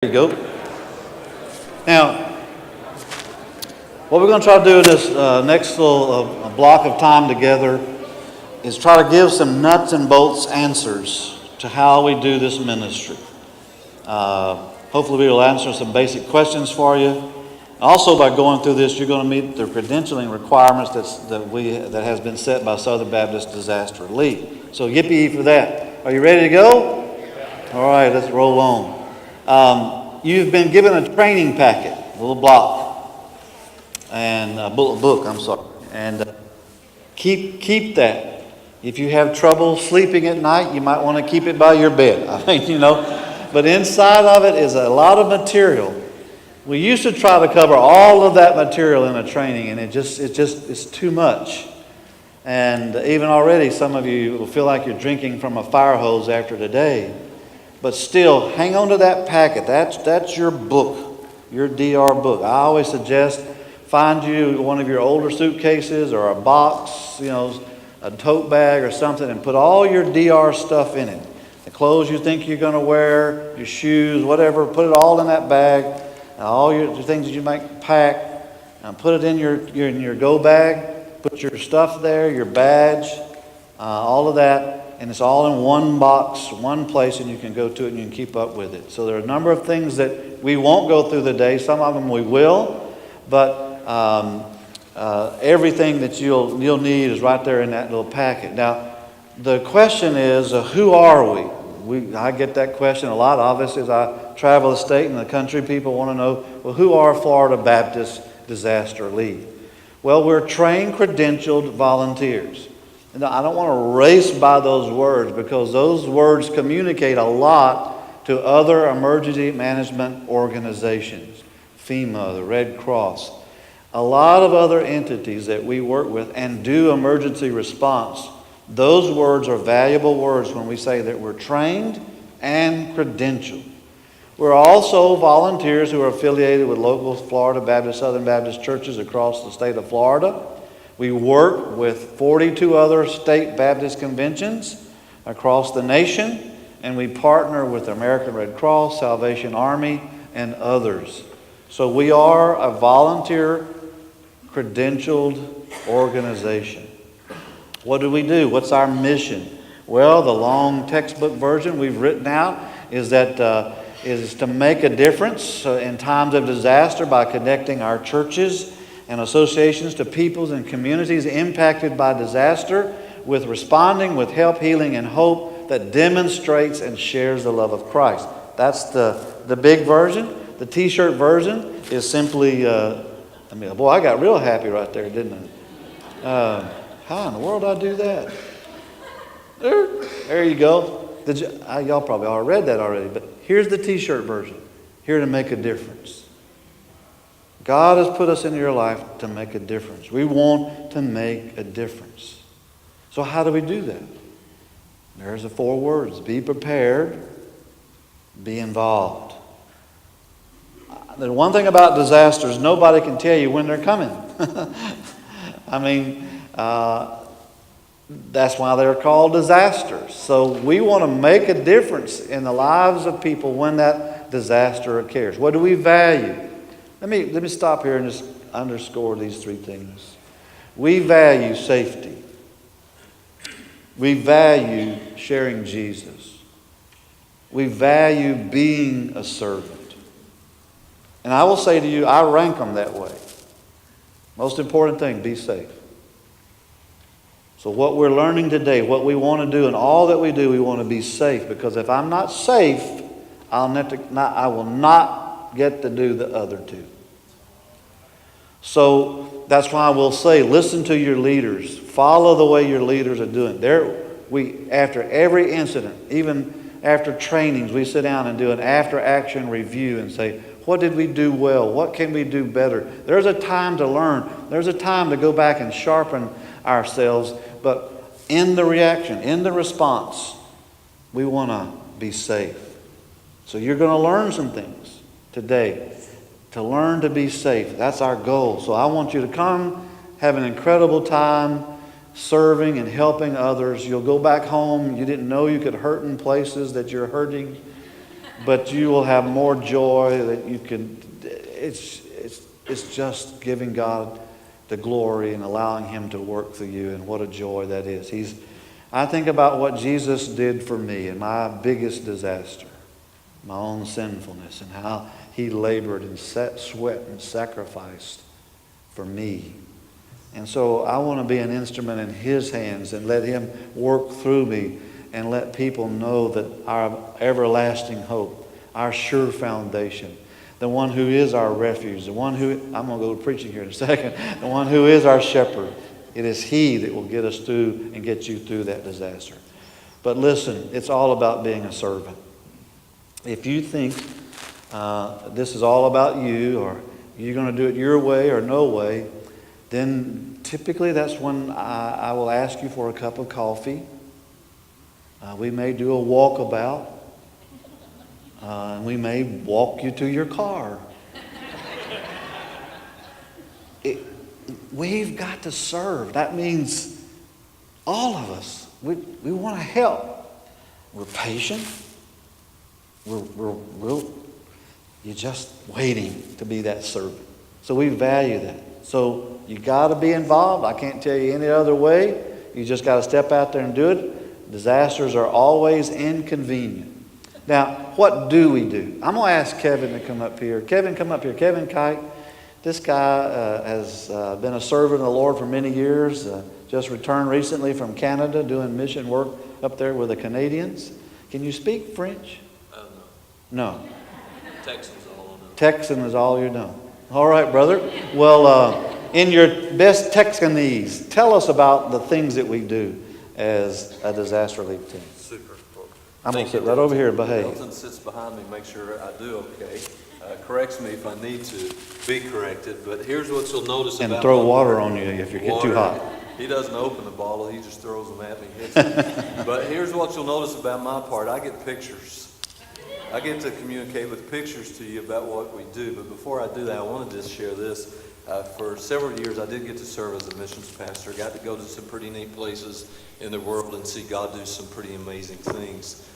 There you go. Now, what we're going to try to do in this next little block of time together is try to give some nuts and bolts answers to how we do this ministry. Hopefully we will answer some basic questions for you. Also, by going through this, you're going to meet the credentialing requirements that has been set by Southern Baptist Disaster Relief. So yippee for that. Are you ready to go? All right, let's roll on. You've been given a training packet, a little block, and a book, and keep that. If you have trouble sleeping at night, you might want to keep it by your bed. But inside of it is a lot of material. We used to try to cover all of that material in a training, and it's too much. And even already, some of you will feel like you're drinking from a fire hose after today. But still, hang on to that packet. That's your book, your DR book. I always suggest find you one of your older suitcases or a box, a tote bag or something, and put all your DR stuff in it. The clothes you think you're going to wear, your shoes, whatever, put it all in that bag. All your things that you might pack, and put it in your go bag. Put your stuff there, your badge, all of that. And it's all in one box, one place, and you can go to it and you can keep up with it. So there are a number of things that we won't go through the day. Some of them we will, but everything that you'll need is right there in that little packet. Now, the question is, who are we? I get that question a lot. Obviously, as I travel the state and the country, people want to know, well, who are Florida Baptist Disaster Relief? Well, we're trained, credentialed volunteers. And I don't want to race by those words because those words communicate a lot to other emergency management organizations, FEMA, the Red Cross, a lot of other entities that we work with and do emergency response. Those words are valuable words when we say that we're trained and credentialed. We're also volunteers who are affiliated with local Florida Baptist, Southern Baptist churches across the state of Florida. We work with 42 other state Baptist conventions across the nation, and we partner with the American Red Cross, Salvation Army, and others. So we are a volunteer credentialed organization. What do we do? What's our mission? Well, the long textbook version we've written out is to make a difference in times of disaster by connecting our churches and associations to peoples and communities impacted by disaster with responding with help, healing, and hope that demonstrates and shares the love of Christ. That's the big version. The t-shirt version is simply, I got real happy right there, didn't I? How in the world did I do that? There you go. Y'all probably all read that already, but here's the t-shirt version. Here to make a difference. God has put us into your life to make a difference. We want to make a difference. So how do we do that? There's the 4 words. Be prepared. Be involved. The one thing about disasters, nobody can tell you when they're coming. That's why they're called disasters. So we want to make a difference in the lives of people when that disaster occurs. What do we value? Let me stop here and just underscore these 3 things. We value safety. We value sharing Jesus. We value being a servant. And I will say to you, I rank them that way. Most important thing, be safe. So what we're learning today, what we want to do, and all that we do, we want to be safe. Because if I'm not safe, I will not get to do the other 2. So that's why I will say, listen to your leaders. Follow the way your leaders are doing. After every incident, even after trainings, we sit down and do an after-action review and say, what did we do well? What can we do better? There's a time to learn. There's a time to go back and sharpen ourselves. But in the reaction, in the response, we want to be safe. So you're going to learn some things today to learn to be safe. That's our goal. So I want you to come, have an incredible time serving and helping others. You'll go back home. You didn't know you could hurt in places that you're hurting. but you will have more joy that you can. It's just giving God the glory and allowing Him to work through you, and what a joy that is. I think about what Jesus did for me in my biggest disaster, my own sinfulness, and how He labored and sweat and sacrificed for me. And so I want to be an instrument in His hands and let Him work through me and let people know that our everlasting hope, our sure foundation, the one who is our refuge, the one who, I'm going to go to preaching here in a second, the one who is our shepherd, it is He that will get us through and get you through that disaster. But listen, it's all about being a servant. If you think this is all about you, or you're going to do it your way or no way, then typically that's when I will ask you for a cup of coffee. We may do a walkabout. And we may walk you to your car. We've got to serve. That means all of us. We want to help. We're patient. You're just waiting to be that servant. So we value that. So you got to be involved. I can't tell you any other way. You just got to step out there and do it. Disasters are always inconvenient. Now, what do we do? I'm going to ask Kevin to come up here. Kevin, come up here. Kevin Kite. This guy has been a servant of the Lord for many years. Just returned recently from Canada doing mission work up there with the Canadians. Can you speak French? No. Texan's all I know. Texan is all you know. All right, brother. Well, in your best Texanese, tell us about the things that we do as a disaster relief team. Super. I'm going to sit right over here and behave. Elton sits behind me, make sure I do okay. Corrects me if I need to be corrected. But here's what you'll notice and about throw water on you if you get too hot. He doesn't open the bottle, he just throws them at me. Hits me. But here's what you'll notice about my part. I get pictures. I get to communicate with pictures to you about what we do. But before I do that, I want to just share this. For several years, I did get to serve as a missions pastor. Got to go to some pretty neat places in the world and see God do some pretty amazing things.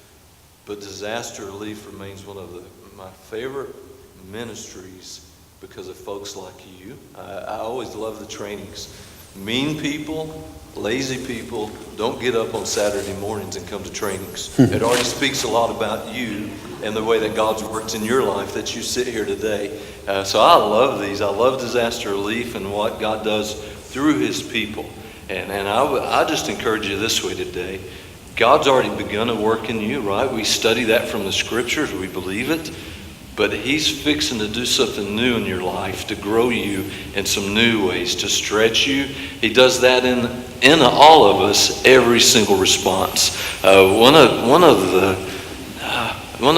But disaster relief remains one of my favorite ministries because of folks like you. I always love the trainings. Mean people, lazy people don't get up on Saturday mornings and come to trainings. It already speaks a lot about you and the way that God's worked in your life that you sit here today. So I love these. I love disaster relief and what God does through His people. And I just encourage you this way today. God's already begun a work in you, right? We study that from the scriptures. We believe it. But He's fixing to do something new in your life, to grow you in some new ways, to stretch you. He does that in all of us, every single response. One of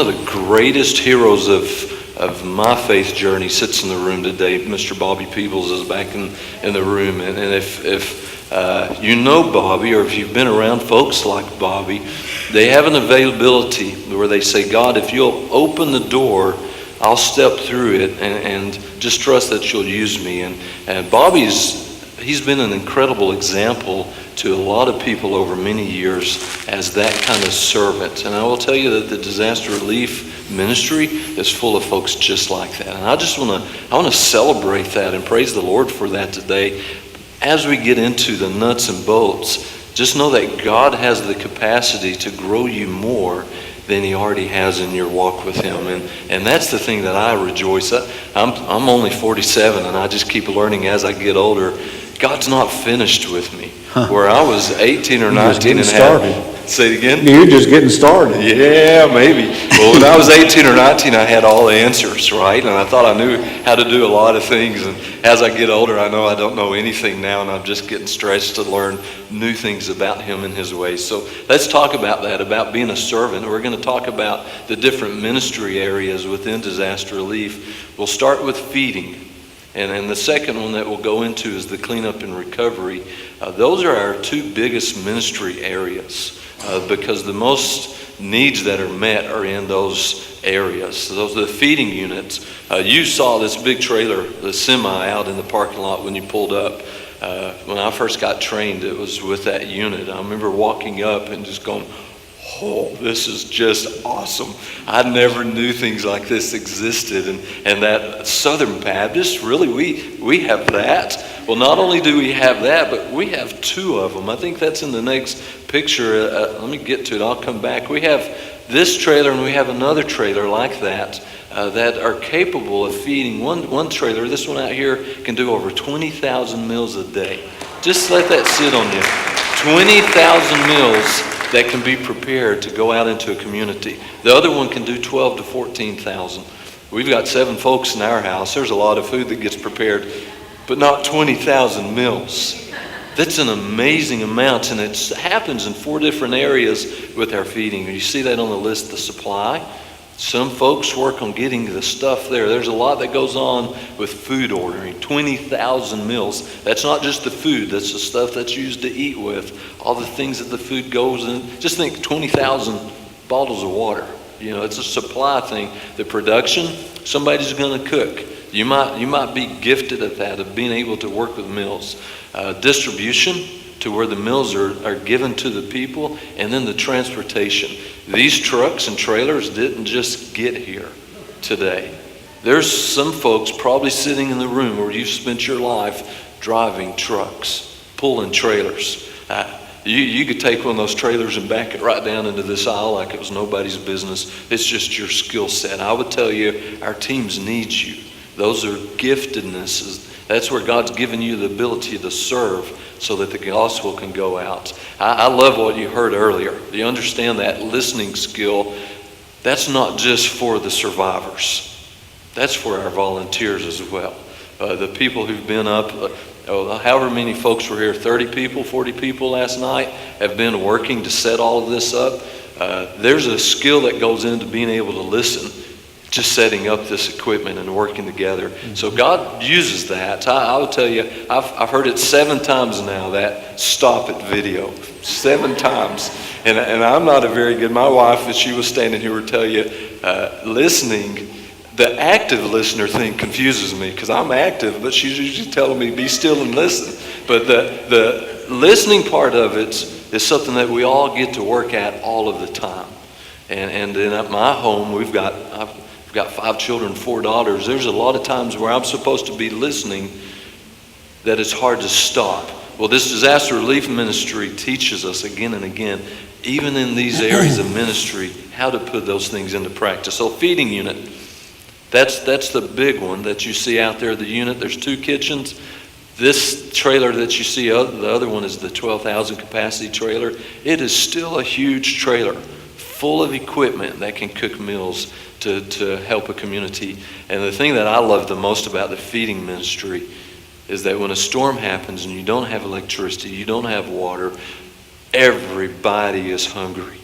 the greatest heroes of my faith journey sits in the room today. Mr. Bobby Peebles is back in the room. And if you know Bobby, or if you've been around folks like Bobby, they have an availability where they say, God, if you'll open the door, I'll step through it and just trust that you'll use me. And he's been an incredible example to a lot of people over many years as that kind of servant. And I will tell you that the disaster relief ministry is full of folks just like that. And I want to celebrate that and praise the Lord for that today. As we get into the nuts and bolts, just know that God has the capacity to grow you more than He already has in your walk with Him. And that's the thing that I rejoice. I'm only 47 and I just keep learning as I get older. God's not finished with me. Where I was 18 or 19 and had... Say it again? You're just getting started. Yeah, maybe. Well, when I was 18 or 19, I had all the answers, right? And I thought I knew how to do a lot of things. And as I get older, I know I don't know anything now, and I'm just getting stretched to learn new things about Him and His ways. So let's talk about that, about being a servant. We're going to talk about the different ministry areas within disaster relief. We'll start with feeding. And the second one that we'll go into is the cleanup and recovery. Those are our two biggest ministry areas because the most needs that are met are in those areas. So those are the feeding units. You saw this big trailer, the semi, out in the parking lot when you pulled up. When I first got trained, it was with that unit. I remember walking up and just going, oh, this is just awesome. I never knew things like this existed. And that Southern Baptist, really, we have that. Well, not only do we have that, but we have two of them. I think that's in the next picture. Let me get to it. I'll come back. We have this trailer and we have another trailer like that that are capable of feeding. One trailer, this one out here, can do over 20,000 meals a day. Just let that sit on you. 20,000 meals that can be prepared to go out into a community. The other one can do 12 to 14,000. We've got 7 folks in our house. There's a lot of food that gets prepared, but not 20,000 meals. That's an amazing amount, and it happens in 4 different areas with our feeding. You see that on the list, the supply. Some folks work on getting the stuff there. There's a lot that goes on with food ordering. 20,000 meals. That's not just the food. That's the stuff that's used to eat with. All the things that the food goes in. Just think 20,000 bottles of water. You know, it's a supply thing. The production, somebody's going to cook. You might be gifted at that, of being able to work with meals. Distribution, to where the meals are given to the people, and then the transportation. These trucks and trailers didn't just get here today. There's some folks probably sitting in the room where you've spent your life driving trucks, pulling trailers. You could take one of those trailers and back it right down into this aisle like it was nobody's business. It's just your skill set. I would tell you, our teams need you. Those are giftednesses. That's where God's given you the ability to serve so that the gospel can go out. I love what you heard earlier. You understand that listening skill, that's not just for the survivors. That's for our volunteers as well. The people who've been up, however many folks were here, 30 people, 40 people last night, have been working to set all of this up. There's a skill that goes into being able to listen, just setting up this equipment and working together. So God uses that. I will tell you, I've heard it 7 times now, that stop it video. 7 times. And I'm not a very good, my wife, if she was standing here, would tell you, listening, the active listener thing confuses me because I'm active, but she's usually telling me be still and listen. But the listening part of it is something that we all get to work at all of the time. And in my home, I've got 5 children, 4 daughters. There's a lot of times where I'm supposed to be listening that it's hard to stop. Well, this disaster relief ministry teaches us again and again, even in these areas of ministry, how to put those things into practice. So feeding unit, that's the big one that you see out there, the unit. There's 2 kitchens. This trailer that you see, the other one is the 12,000 capacity trailer. It is still a huge trailer full of equipment that can cook meals to help a community. And the thing that I love the most about the feeding ministry is that when a storm happens and you don't have electricity, you don't have water, everybody is hungry.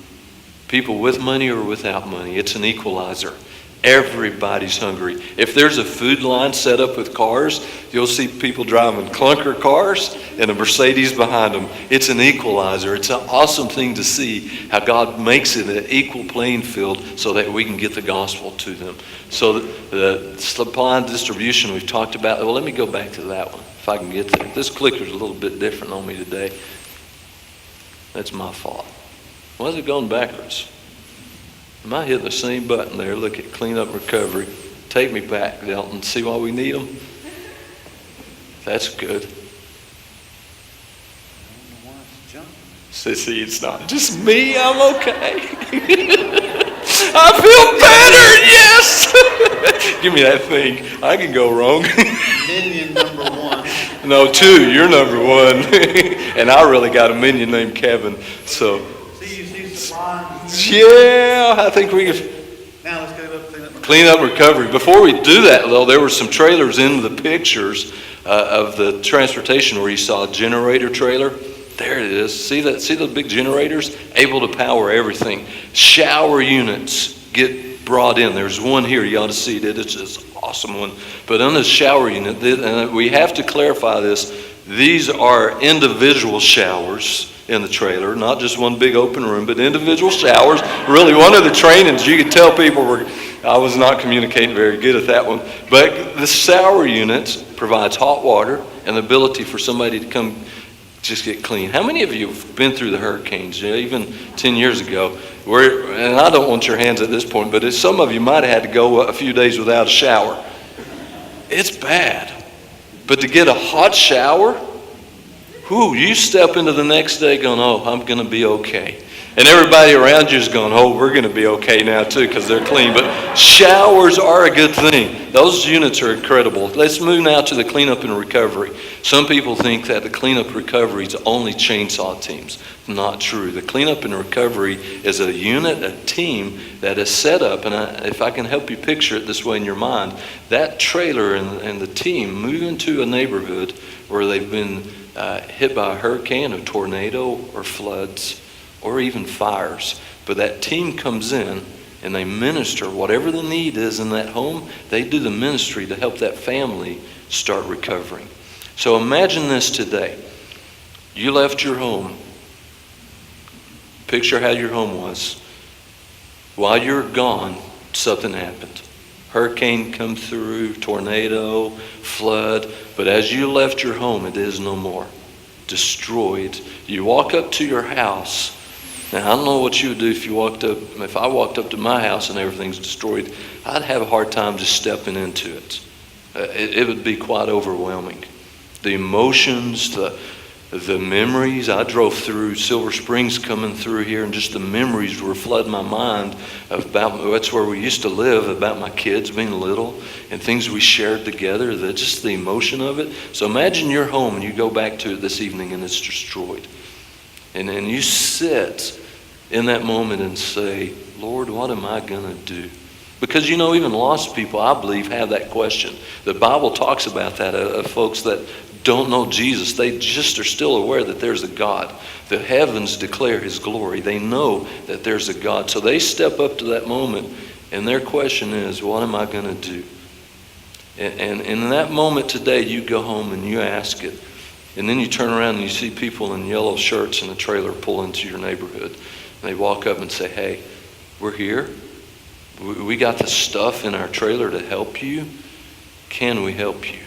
People with money or without money, it's an equalizer. Everybody's hungry. If there's a food line set up with cars, you'll see people driving clunker cars and a Mercedes behind them. It's an equalizer. It's an awesome thing to see how God makes it an equal playing field so that we can get the gospel to them. So the supply and distribution we've talked about. Well, let me go back to that one if I can get there. This clicker's a little bit different on me today. That's my fault. Why is it going backwards? Am I hitting the same button there? Look at cleanup recovery. Take me back, Delton. See why we need them? That's good. See, it's not just me. I'm okay. I feel better. Yes. Give me that thing. I can go wrong. Minion number 1. No, 2. You're number 1. And I really got a minion named Kevin. So. Yeah, I think we could. Now let's go up clean up recovery. Before we do that, though, there were some trailers in the pictures of the transportation where you saw a generator trailer. There it is. See that? See the big generators? Able to power everything. Shower units get brought in. There's one here. You ought to see it. It's an awesome one. But on the shower unit, and we have to clarify this, these are individual showers in the trailer, not just one big open room, but individual showers. Really, one of the trainings, you could tell people I was not communicating very good at that one. But the shower unit provides hot water and the ability for somebody to come just get clean. How many of you have been through the hurricanes, even 10 years ago? And I don't want your hands at this point, but some of you might have had to go a few days without a shower. It's bad. But to get a hot shower, you step into the next day going, oh, I'm going to be okay. And everybody around you is going, oh, we're going to be okay now too because they're clean. But showers are a good thing. Those units are incredible. Let's move now to the cleanup and recovery. Some people think that the cleanup recovery is only chainsaw teams. Not true. The cleanup and recovery is a unit, a team that is set up. And if I can help you picture it this way in your mind, that trailer and the team move into a neighborhood where they've been hit by a hurricane, a tornado, or floods, or even fires. But that team comes in and they minister. Whatever the need is in that home, they do the ministry to help that family start recovering. So imagine this today. You left your home. Picture how your home was. While you're gone, something happened. Hurricane come through, tornado, flood. But as you left your home, it is no more. Destroyed. You walk up to your house. Now, I don't know what you would do if I walked up to my house and everything's destroyed. I'd have a hard time just stepping into it. It would be quite overwhelming. The emotions, the memories. I drove through Silver Springs coming through here, and just the memories were flooding my mind about, that's where we used to live, about my kids being little and things we shared together, just the emotion of it. So imagine you're home and you go back to it this evening and it's destroyed. And you sit in that moment and say, Lord, what am I going to do? Because, even lost people, I believe, have that question. The Bible talks about that, of folks that don't know Jesus. They just are still aware that there's a God. The heavens declare his glory. They know that there's a God. So they step up to that moment, and their question is, what am I going to do? And in that moment today, you go home and you ask it. And then you turn around and you see people in yellow shirts in a trailer pull into your neighborhood. And they walk up and say, hey, we're here. We got the stuff in our trailer to help you. Can we help you?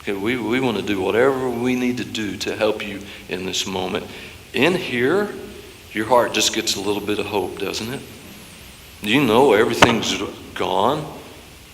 Okay, we want to do whatever we need to do to help you in this moment. In here, your heart just gets a little bit of hope, doesn't it? You know everything's gone.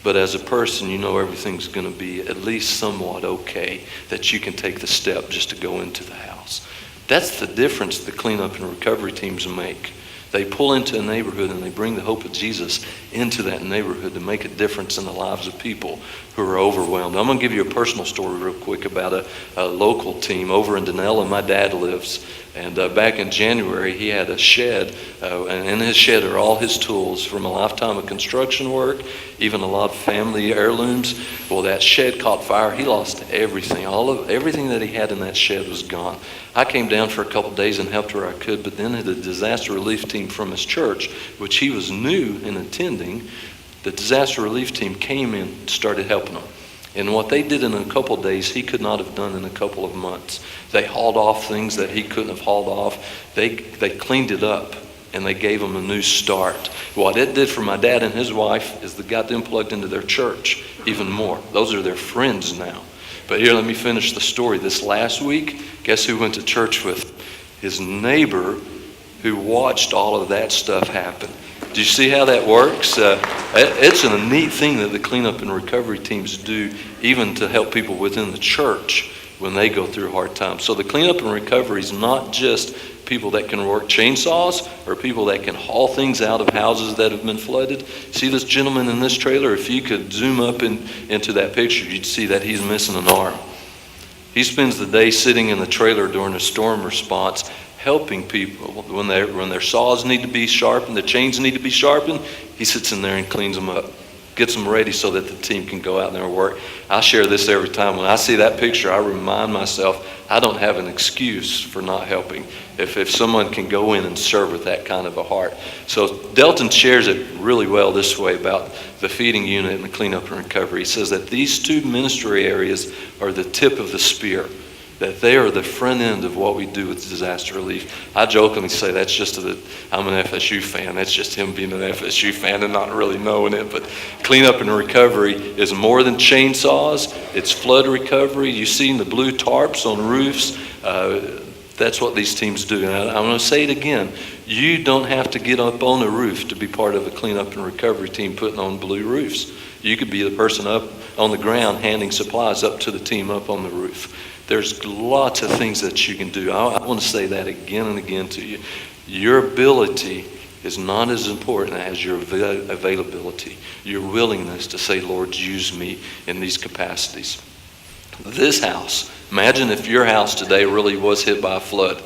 But as a person, you know everything's going to be at least somewhat okay, that you can take the step just to go into the house. That's the difference the cleanup and recovery teams make. They pull into a neighborhood and they bring the hope of Jesus into that neighborhood to make a difference in the lives of people who are overwhelmed. I'm going to give you a personal story real quick about a local team over in Denella. My dad lives. And back in January, he had a shed, and in his shed are all his tools from a lifetime of construction work, even a lot of family heirlooms. Well, that shed caught fire. He lost everything. Everything that he had in that shed was gone. I came down for a couple of days and helped where I could, but then the disaster relief team from his church, which he was new in attending, the disaster relief team came in and started helping him. And what they did in a couple of days, he could not have done in a couple of months. They hauled off things that he couldn't have hauled off. They cleaned it up, and they gave him a new start. What it did for my dad and his wife is they got them plugged into their church even more. Those are their friends now. But here, let me finish the story. This last week, guess who went to church with? His neighbor who watched all of that stuff happen. Do you see how that works? It's a neat thing that the cleanup and recovery teams do, even to help people within the church when they go through hard times. So the cleanup and recovery is not just people that can work chainsaws or people that can haul things out of houses that have been flooded. See this gentleman in this trailer? If you could zoom up into that picture, you'd see that he's missing an arm. He spends the day sitting in the trailer during a storm response, helping people when their saws need to be sharpened, the chains need to be sharpened. He sits in there and cleans them up, gets them ready so that the team can go out there and work. I share this every time. When I see that picture, I remind myself I don't have an excuse for not helping if someone can go in and serve with that kind of a heart. So Delton shares it really well this way about the feeding unit and the cleanup and recovery. He says that these two ministry areas are the tip of the spear, that they are the front end of what we do with disaster relief. I jokingly say I'm an FSU fan. That's just him being an FSU fan and not really knowing it. But cleanup and recovery is more than chainsaws. It's flood recovery. You've seen the blue tarps on roofs. That's what these teams do. And I'm going to say it again. You don't have to get up on a roof to be part of a cleanup and recovery team putting on blue roofs. You could be the person up on the ground handing supplies up to the team up on the roof. There's lots of things that you can do. I want to say that again and again to you. Your ability is not as important as your availability, your willingness to say, Lord, use me in these capacities. This house, imagine if your house today really was hit by a flood.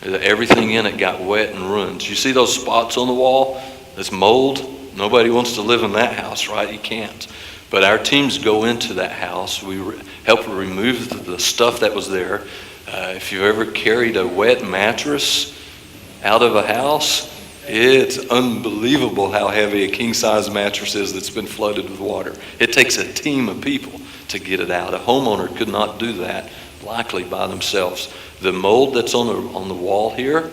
Everything in it got wet and ruined. You see those spots on the wall? There's mold. Nobody wants to live in that house, right? You can't. But our teams go into that house. We help remove the stuff that was there. If you've ever carried a wet mattress out of a house, it's unbelievable how heavy a king-size mattress is that's been flooded with water. It takes a team of people to get it out. A homeowner could not do that, likely by themselves. The mold that's on the wall here,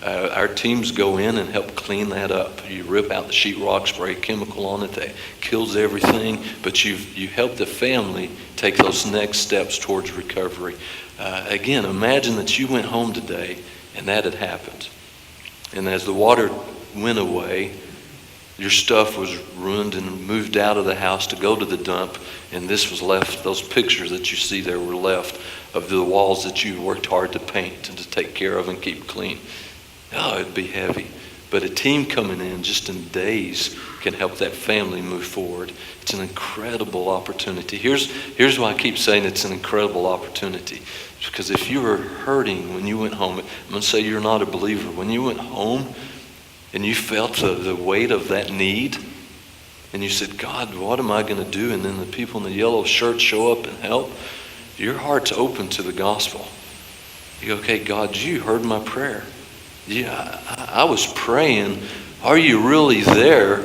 our teams go in and help clean that up. You rip out the sheetrock, spray chemical on it that kills everything, but you help the family take those next steps towards recovery. Again, imagine that you went home today and that had happened. And as the water went away, your stuff was ruined and moved out of the house to go to the dump, and this was left. Those pictures that you see there were left of the walls that you worked hard to paint and to take care of and keep clean. Oh, it'd be heavy. But a team coming in just in days can help that family move forward. It's an incredible opportunity. Here's why I keep saying it's an incredible opportunity. Because if you were hurting when you went home, I'm going to say you're not a believer. When you went home and you felt the weight of that need, and you said, God, what am I going to do? And then the people in the yellow shirts show up and help. Your heart's open to the gospel. You go, okay, God, you heard my prayer. Yeah, I was praying. Are you really there?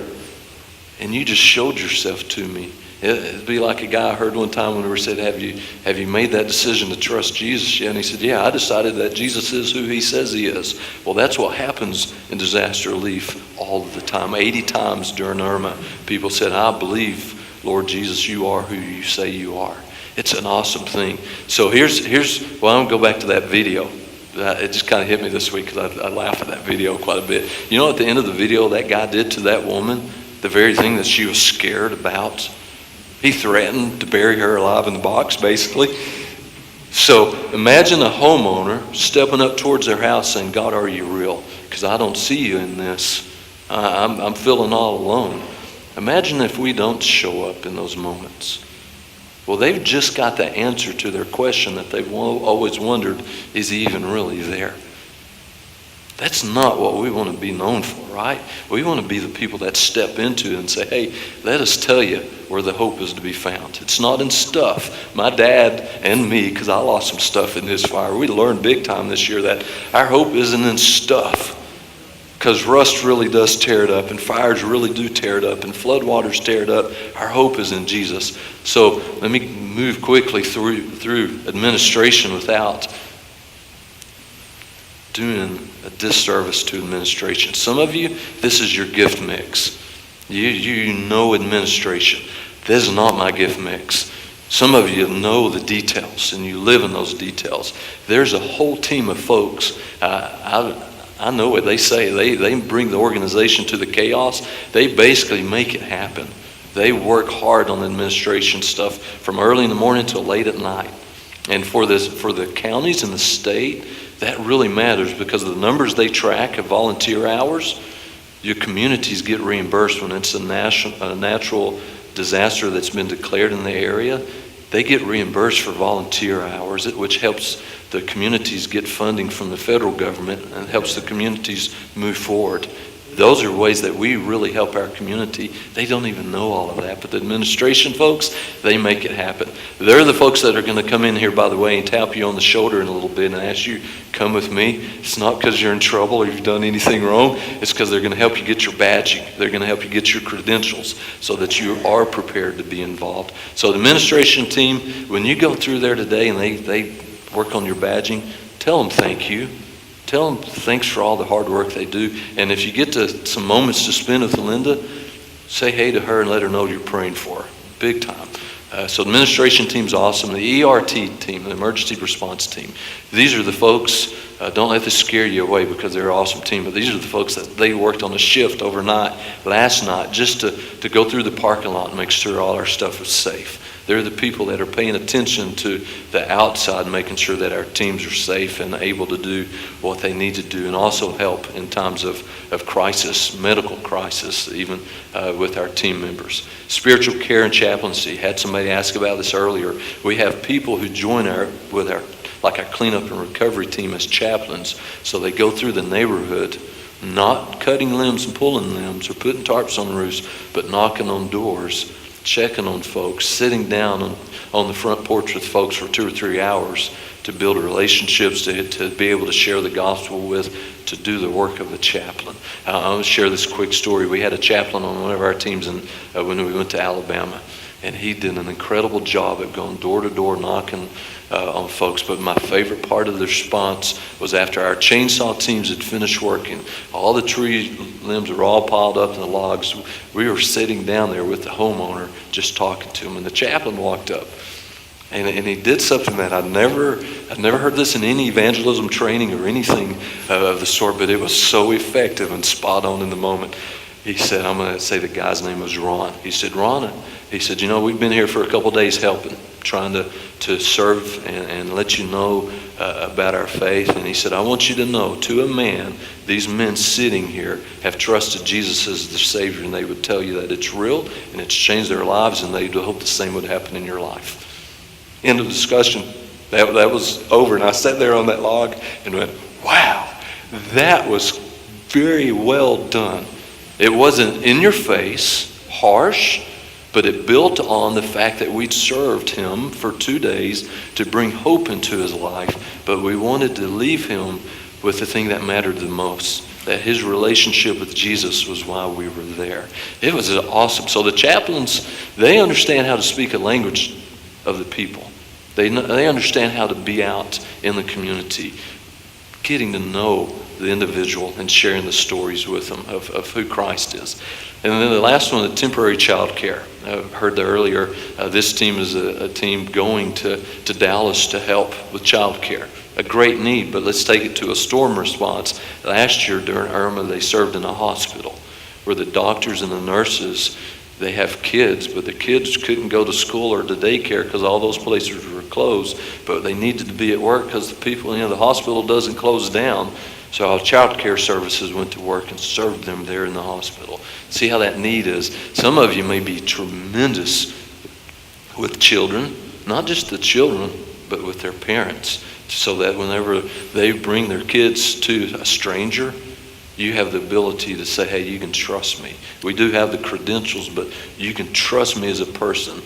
And you just showed yourself to me. It'd be like a guy I heard one time when we said, have you made that decision to trust Jesus yet? And he said, yeah, I decided that Jesus is who he says he is. Well, that's what happens in disaster relief all the time. 80 times during Irma, people said, I believe, Lord Jesus, you are who you say you are. It's an awesome thing. So here's well, I'm going to go back to that video. It just kind of hit me this week because I laughed at that video quite a bit. You know, at the end of the video, that guy did to that woman the very thing that she was scared about. He threatened to bury her alive in the box, basically. So imagine a homeowner stepping up towards their house saying, God, are you real? Because I don't see you in this. I'm feeling all alone. Imagine if we don't show up in those moments. Well, they've just got the answer to their question that they've always wondered, is he even really there? That's not what we want to be known for, right? We want to be the people that step into it and say, hey, let us tell you where the hope is to be found. It's not in stuff. My dad and me, because I lost some stuff in this fire, we learned big time this year that our hope isn't in stuff. Because rust really does tear it up, and fires really do tear it up, and floodwaters tear it up. Our hope is in Jesus. So let me move quickly through administration without doing a disservice to administration. Some of you, this is your gift mix. You know administration. This is not my gift mix. Some of you know the details, and you live in those details. There's a whole team of folks. I know what they say. They bring the organization to the chaos. They basically make it happen. They work hard on administration stuff from early in the morning till late at night. And for the counties and the state, that really matters because of the numbers they track of volunteer hours. Your communities get reimbursed when it's a natural disaster that's been declared in the area. They get reimbursed for volunteer hours, which helps the communities get funding from the federal government and helps the communities move forward. Those are ways that we really help our community. They don't even know all of that, but the administration folks, they make it happen. They're the folks that are going to come in here, by the way, and tap you on the shoulder in a little bit and ask you, come with me. It's not because you're in trouble or you've done anything wrong. It's because they're going to help you get your badging. They're going to help you get your credentials so that you are prepared to be involved. So the administration team, when you go through there today and they work on your badging, tell them thank you. Tell them thanks for all the hard work they do. And if you get to some moments to spend with Linda, say hey to her and let her know you're praying for her. Big time. So the administration team's awesome. The ERT team, the emergency response team, these are the folks, don't let this scare you away because they're an awesome team, but these are the folks that they worked on a shift overnight, last night, just to go through the parking lot and make sure all our stuff was safe. They're the people that are paying attention to the outside, making sure that our teams are safe and able to do what they need to do, and also help in times of crisis, medical crisis, even with our team members. Spiritual care and chaplaincy. Had somebody ask about this earlier. We have people who join with our cleanup and recovery team as chaplains. So they go through the neighborhood, not cutting limbs and pulling limbs or putting tarps on roofs, but knocking on doors, checking on folks, sitting down on the front porch with folks for 2 or 3 hours to build relationships, to be able to share the gospel with, to do the work of a chaplain. I want to share this quick story. We had a chaplain on one of our teams when we went to Alabama, and he did an incredible job of going door to door knocking on folks. But my favorite part of the response was after our chainsaw teams had finished working, all the tree limbs were all piled up in the logs. We were sitting down there with the homeowner just talking to him, and the chaplain walked up. And he did something that I'd never heard this in any evangelism training or anything of the sort, but it was so effective and spot on in the moment. He said, I'm going to say the guy's name was Ron. He said, Ron, he said, we've been here for a couple days helping, trying to serve and let you know about our faith. And he said, I want you to know, to a man, these men sitting here have trusted Jesus as their Savior, and they would tell you that it's real and it's changed their lives, and they hope the same would happen in your life. End of discussion. That was over, and I sat there on that log and went, wow, that was very well done. It wasn't in your face, harsh, but it built on the fact that we'd served him for 2 days to bring hope into his life, but we wanted to leave him with the thing that mattered the most, that his relationship with Jesus was why we were there. It was awesome. So the chaplains, they understand how to speak a language of the people. They understand how to be out in the community, getting to know the individual and sharing the stories with them of who Christ is. And then the last one, the temporary child care. I heard that earlier. This team is a team going to Dallas to help with child care. A great need, but let's take it to a storm response. Last year during Irma, they served in a hospital where the doctors and the nurses, they have kids, but the kids couldn't go to school or to daycare because all those places were closed, but they needed to be at work because the people, the hospital doesn't close down. So our child care services went to work and served them there in the hospital. See how that need is. Some of you may be tremendous with children, not just the children, but with their parents, so that whenever they bring their kids to a stranger, you have the ability to say, hey, you can trust me. We do have the credentials, but you can trust me as a person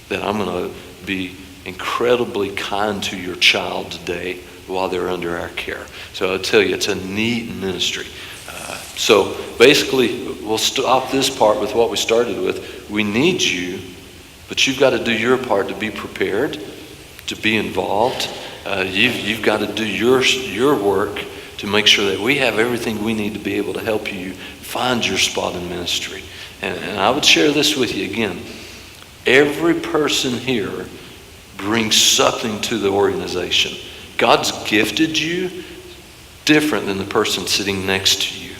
that I'm going to be incredibly kind to your child today while they're under our care. So I'll tell you, it's a neat ministry. So basically, we'll stop this part with what we started with. We need you, but you've got to do your part to be prepared, to be involved. You've got to do your work to make sure that we have everything we need to be able to help you find your spot in ministry. And I would share this with you again. Every person here brings something to the organization. God's gifted you different than the person sitting next to you.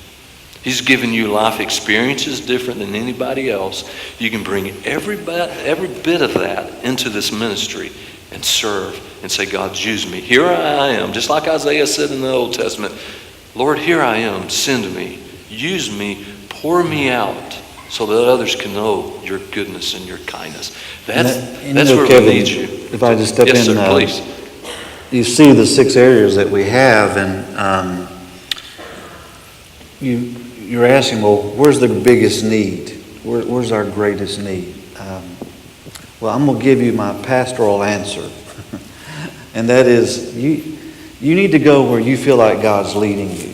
He's given you life experiences different than anybody else. You can bring every bit of that into this ministry and serve and say, God, use me. Here I am. Just like Isaiah said in the Old Testament, Lord, here I am. Send me. Use me. Pour me out so that others can know your goodness and your kindness. That's where Kevin, we need you. If I just step yes, in, sir, please. You see the 6 areas that we have, and you're asking, well, where's the biggest need? Where's our greatest need? Well, I'm going to give you my pastoral answer, and that is you need to go where you feel like God's leading you.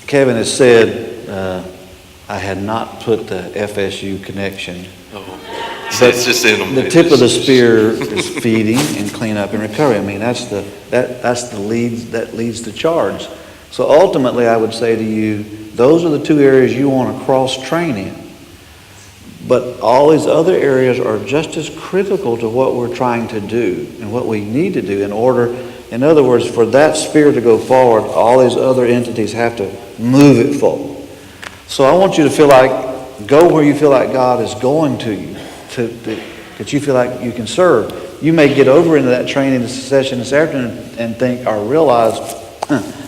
Kevin has said, I had not put the FSU connection. So it's just in them. The tip of the spear is feeding and cleanup and recovery. I mean, that's the lead that leads the charge. So ultimately, I would say to you, those are the 2 areas you want to cross-train in. But all these other areas are just as critical to what we're trying to do and what we need to do in other words, for that sphere to go forward, all these other entities have to move it forward. So I want you to feel like, go where you feel like God is going to you, that you feel like you can serve. You may get over into that training session this afternoon and think or realize,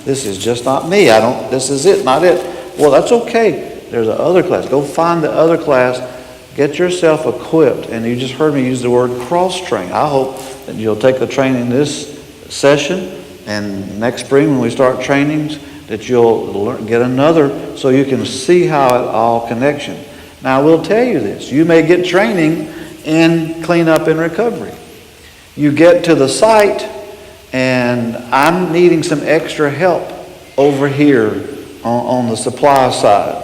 this is just not me. This is it, not it. Well, that's okay. There's a other class. Go find the other class. Get yourself equipped. And you just heard me use the word cross-train. I hope that you'll take the training this session and next spring when we start trainings, that you'll get another so you can see how it all connection. Now, I will tell you this. You may get training in cleanup and recovery. You get to the site and I'm needing some extra help over here on the supply side.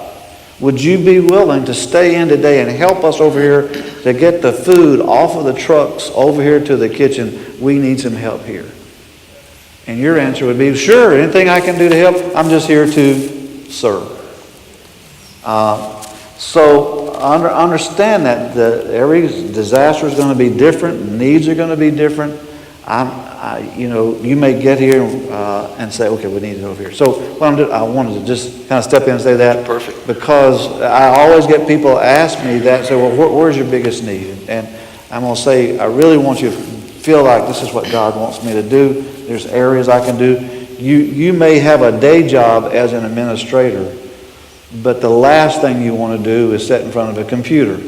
Would you be willing to stay in today and help us over here to get the food off of the trucks over here to the kitchen? We need some help here. And your answer would be, sure, anything I can do to help, I'm just here to serve. So understand that every disaster is going to be different, needs are going to be different. You may get here and say, okay, we need it over here. So what I'm doing, I wanted to just kind of step in and say that. Perfect. Because I always get people ask me that, say, well, where's your biggest need? And I'm going to say, I really want you to feel like this is what God wants me to do. There's areas I can do. You may have a day job as an administrator, but the last thing you want to do is sit in front of a computer.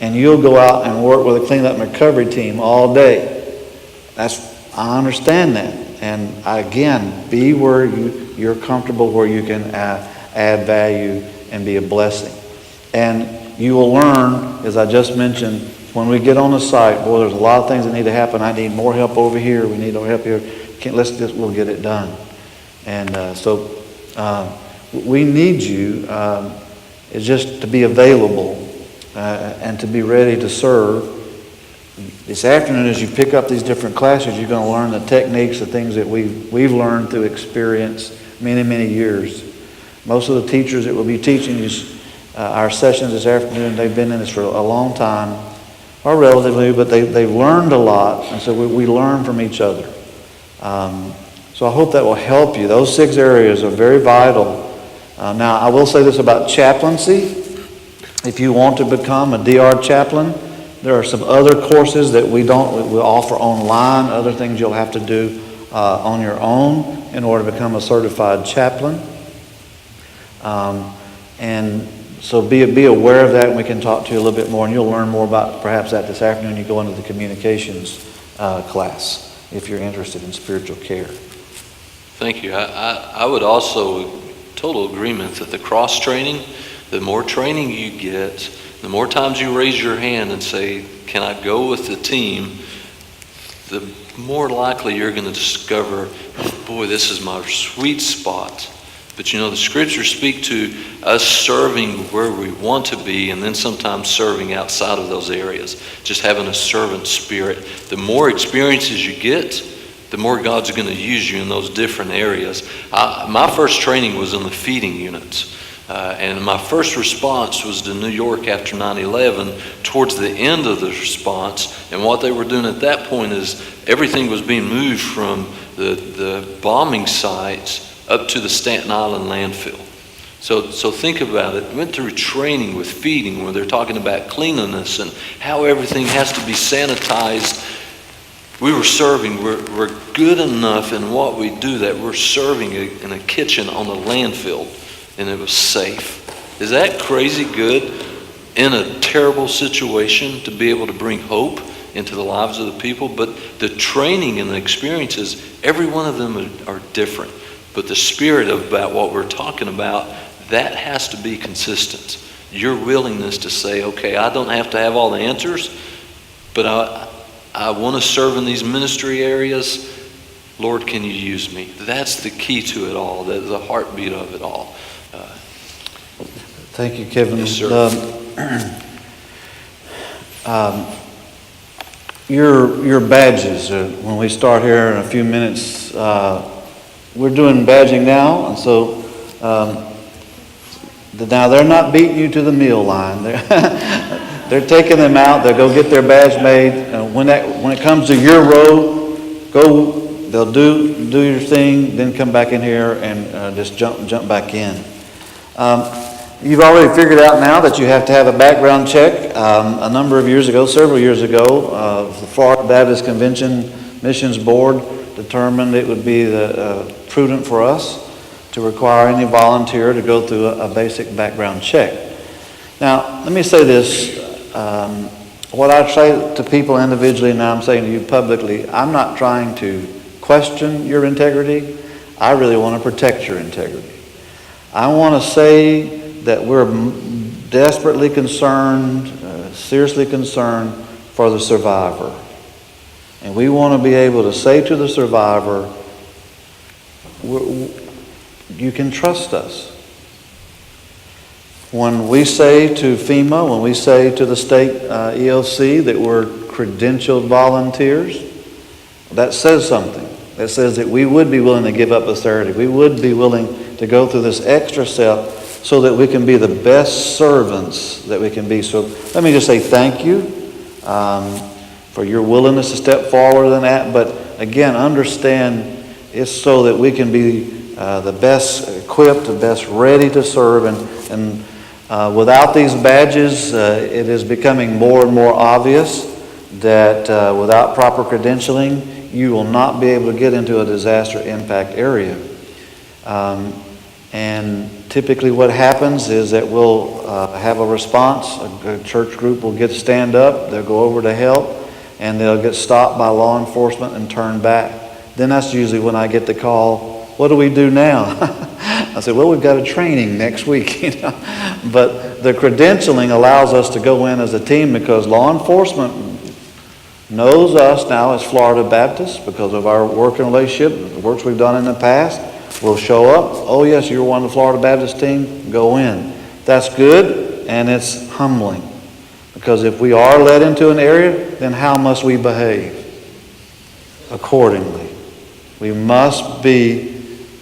And you'll go out and work with a cleanup and recovery team all day. I understand that. And again, be where you're comfortable, where you can add value and be a blessing. And you will learn, as I just mentioned, when we get on the site, boy, there's a lot of things that need to happen. I need more help over here. We need more help here. We'll get it done. And so we need you is just to be available and to be ready to serve. This afternoon, as you pick up these different classes, you're going to learn the techniques, the things that we've learned through experience many, many years. Most of the teachers that will be teaching our sessions this afternoon, they've been in this for a long time, or relatively, but they've learned a lot, and so we learn from each other. So I hope that will help you. Those 6 areas are very vital. Now, I will say this about chaplaincy. If you want to become a DR chaplain, there are some other courses that we offer online, other things you'll have to do on your own in order to become a certified chaplain. And so be aware of that, and we can talk to you a little bit more, and you'll learn more about perhaps that this afternoon. You go into the communications class if you're interested in spiritual care. Thank you. I would also total agreement that the cross training, the more training you get, the more times you raise your hand and say, can I go with the team, the more likely you're going to discover, boy, this is my sweet spot. But you know, the scriptures speak to us serving where we want to be, and then sometimes serving outside of those areas. Just having a servant spirit. The more experiences you get, the more God's going to use you in those different areas. My first training was in the feeding units. And my first response was to New York after 9/11, towards the end of the response. And what they were doing at that point is everything was being moved from the bombing sites up to the Staten Island landfill. So think about it. We went through training with feeding where they're talking about cleanliness and how everything has to be sanitized. We were serving. We're good enough in what we do that we're serving in a kitchen on the landfill, and it was safe. Is that crazy good in a terrible situation to be able to bring hope into the lives of the people? But the training and the experiences, every one of them are different. But the spirit about what we're talking about, that has to be consistent. Your willingness to say, okay, I don't have to have all the answers, but I want to serve in these ministry areas. Lord, can you use me? That's the key to it all, the heartbeat of it all. Thank you, Kevin. Yes, sir. Your badges, when we start here in a few minutes, we're doing badging now, and so now they're not beating you to the meal line. They're taking them out. They'll go get their badge made. When it comes to your row, they'll do your thing, then come back in here and just jump back in. You've already figured out now that you have to have a background check. A number of years ago, several years ago, the Florida Baptist Convention Missions Board determined it would be prudent for us to require any volunteer to go through a basic background check. Now, let me say this. What I say to people individually, now I'm saying to you publicly, I'm not trying to question your integrity. I really want to protect your integrity. I want to say that we're desperately concerned, seriously concerned for the survivor. And we want to be able to say to the survivor, you can trust us. When we say to FEMA, when we say to the state EOC that we're credentialed volunteers, that says something. That says that we would be willing to give up authority. We would be willing to go through this extra step so that we can be the best servants that we can be. So let me just say thank you for your willingness to step forward in that. But again, understand it's so that we can be the best equipped, the best ready to serve. And without these badges, it is becoming more and more obvious that without proper credentialing, you will not be able to get into a disaster impact area. And typically what happens is that we'll have a response. A church group will stand up, they'll go over to help, and they'll get stopped by law enforcement and turned back. Then that's usually when I get the call, what do we do now? I said, well, we've got a training next week. But the credentialing allows us to go in as a team because law enforcement knows us now as Florida Baptists because of our working relationship, the works we've done in the past. We'll show up. Oh, yes, you're one of the Florida Baptist team. Go in. That's good, and it's humbling. Because if we are led into an area, then how must we behave? Accordingly. We must be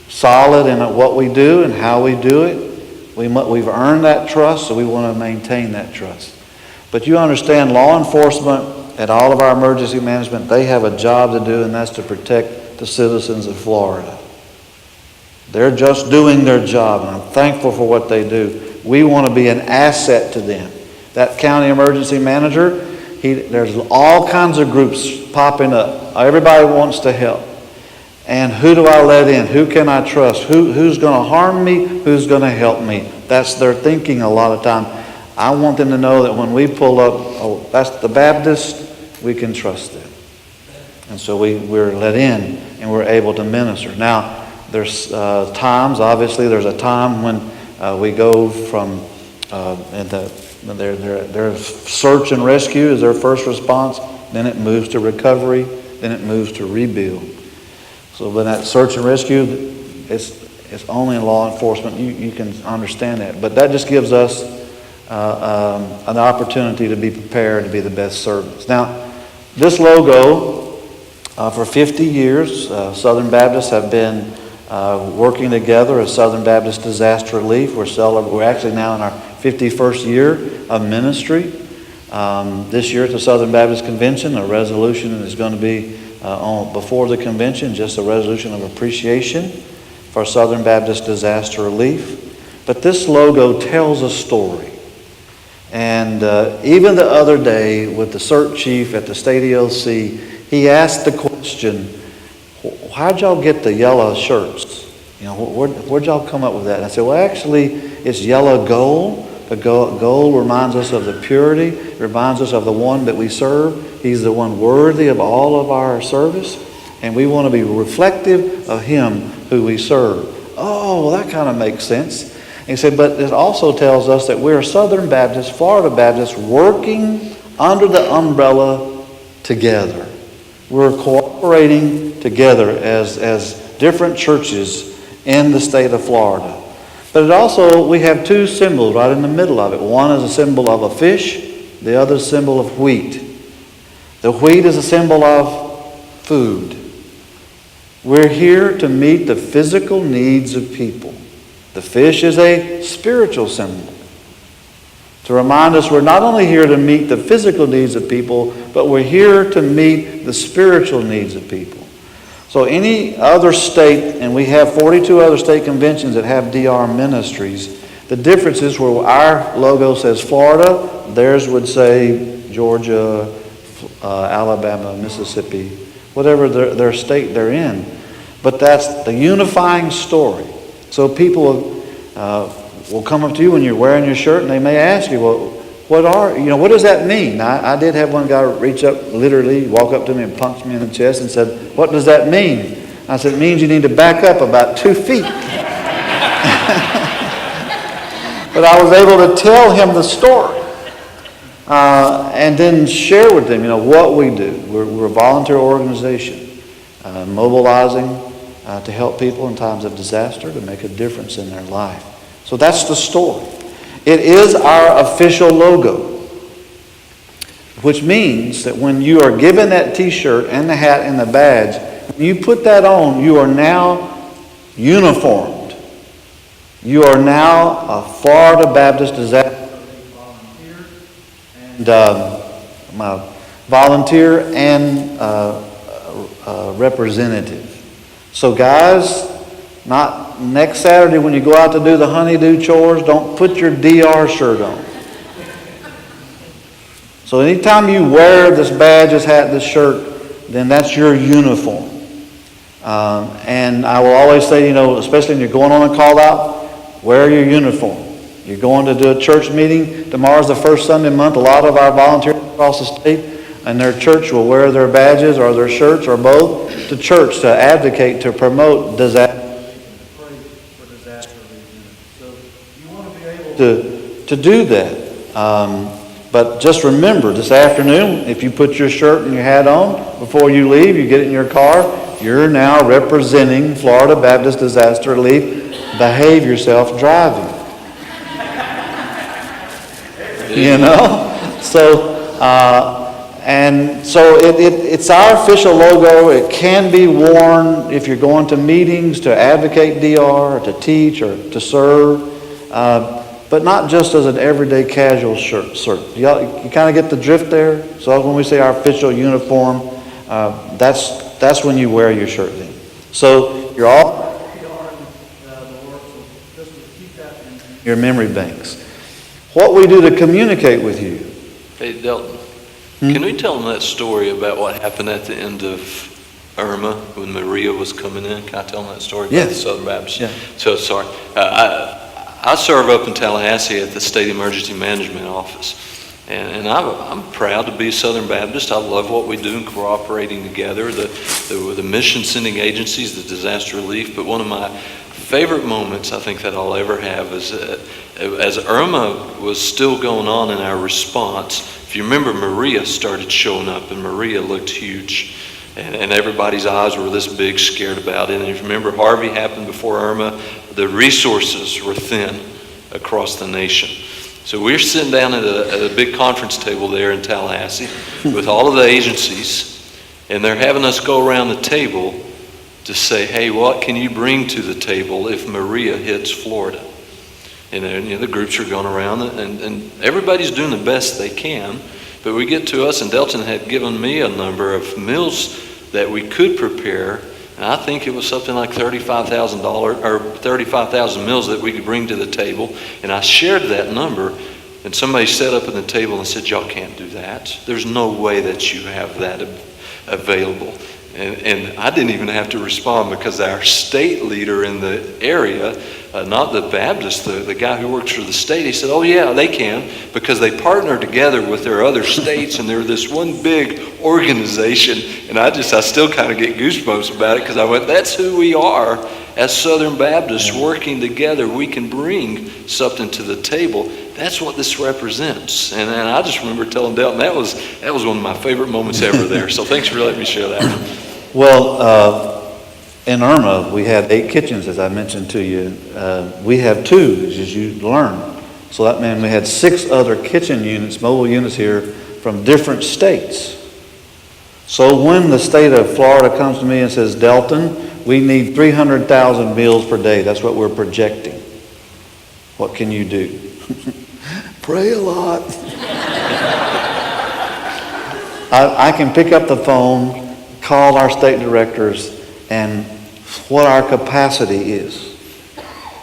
solid in what we do and how we do it. We've earned that trust, so we want to maintain that trust. But you understand, law enforcement and all of our emergency management, they have a job to do, and that's to protect the citizens of Florida. They're just doing their job, and I'm thankful for what they do. We want to be an asset to them. That county emergency manager, there's all kinds of groups popping up. Everybody wants to help. And who do I let in? Who can I trust? Who's going to harm me? Who's going to help me? That's their thinking a lot of time. I want them to know that when we pull up, oh, that's the Baptist, we can trust them. And so we're let in and we're able to minister. Now, there's times, obviously, there's a time when we go from their search and rescue is their first response, then it moves to recovery, then it moves to rebuild. So when that search and rescue, it's only in law enforcement. You can understand that. But that just gives us an opportunity to be prepared to be the best servants. Now, this logo, for 50 years, Southern Baptists have been working together as Southern Baptist Disaster Relief. We're actually now in our 51st year of ministry. This year at the Southern Baptist Convention, a resolution is going to be before the convention, just a resolution of appreciation for Southern Baptist Disaster Relief. But this logo tells a story. And even the other day with the CERT chief at the state EOC, he asked the question, how'd y'all get the yellow shirts? You know, where'd y'all come up with that? And I said, well, actually, it's yellow gold. The gold reminds us of the purity. It reminds us of the one that we serve. He's the one worthy of all of our service. And we want to be reflective of Him who we serve. Oh, well, that kind of makes sense. And he said, but it also tells us that we're Southern Baptists, Florida Baptists, working under the umbrella together. We're cooperating together as different churches in the state of Florida. But it also, we have two symbols right in the middle of it. One is a symbol of a fish, the other is a symbol of wheat. The wheat is a symbol of food. We're here to meet the physical needs of people. The fish is a spiritual symbol. to remind us we're not only here to meet the physical needs of people, but we're here to meet the spiritual needs of people. So any other state, and we have 42 other state conventions that have DR ministries, the difference is where our logo says Florida, theirs would say Georgia, Alabama, Mississippi, whatever their state they're in. But that's the unifying story. So people will come up to you when you're wearing your shirt and they may ask you, well, what does that mean? I did have one guy reach up, literally walk up to me and punch me in the chest and said, what does that mean? I said, it means you need to back up about 2 feet. But I was able to tell him the story and then share with them, what we do. We're a volunteer organization, mobilizing to help people in times of disaster, to make a difference in their life. So that's the story. It is our official logo, which means that when you are given that t-shirt and the hat and the badge, when you put that on, you are now uniformed. You are now a Florida Baptist disaster volunteer and representative. So guys, not next Saturday when you go out to do the honeydew chores, don't put your DR shirt on. So anytime you wear this badge, this hat, this shirt, then that's your uniform. And I will always say, especially when you're going on a call out, wear your uniform. You're going to do a church meeting. Tomorrow's the first Sunday month. A lot of our volunteers across the state and their church will wear their badges or their shirts or both to church to advocate, to promote disaster. To do that. But just remember, this afternoon, if you put your shirt and your hat on, before you leave, you get in your car, you're now representing Florida Baptist Disaster Relief. Behave yourself driving. So it's our official logo. It can be worn if you're going to meetings to advocate DR, or to teach, or to serve. But not just as an everyday casual shirt. You kind of get the drift there? So when we say our official uniform, that's when you wear your shirt then. So you're all your memory banks. What we do to communicate with you. Hey, Delton, can we tell them that story about what happened at the end of Irma when Maria was coming in? Can I tell them that story about the Southern Baptist? Yeah. So, sorry. I serve up in Tallahassee at the State Emergency Management Office. And I'm proud to be a Southern Baptist. I love what we do in cooperating together, the mission-sending agencies, the disaster relief. But one of my favorite moments I think that I'll ever have is as Irma was still going on in our response. If you remember, Maria started showing up, and Maria looked huge. And everybody's eyes were this big, scared about it. And if you remember, Harvey happened before Irma. The resources were thin across the nation. So we're sitting down at a big conference table there in Tallahassee with all of the agencies, and they're having us go around the table to say, hey, what can you bring to the table if Maria hits Florida? And then, the groups are going around, and everybody's doing the best they can. But we get to us, and Delton had given me a number of meals that we could prepare. And I think it was something like $35,000 or 35,000 meals that we could bring to the table. And I shared that number, and somebody sat up at the table and said, y'all can't do that. There's no way that you have that available. And I didn't even have to respond because our state leader in the area, not the Baptist, the guy who works for the state, he said, oh yeah, they can, because they partner together with their other states and they're this one big organization. And I still kind of get goosebumps about it because I went, that's who we are as Southern Baptists working together. We can bring something to the table. That's what this represents. And I just remember telling Delton, that was one of my favorite moments ever there. So thanks for letting me share that. Well, in Irma, we had 8 kitchens, as I mentioned to you. We have 2, as you learned. So that meant we had 6 other kitchen units, mobile units here from different states. So when the state of Florida comes to me and says, Delton, we need 300,000 meals per day. That's what we're projecting. What can you do? Pray a lot. I can pick up the phone, call our state directors, and what our capacity is,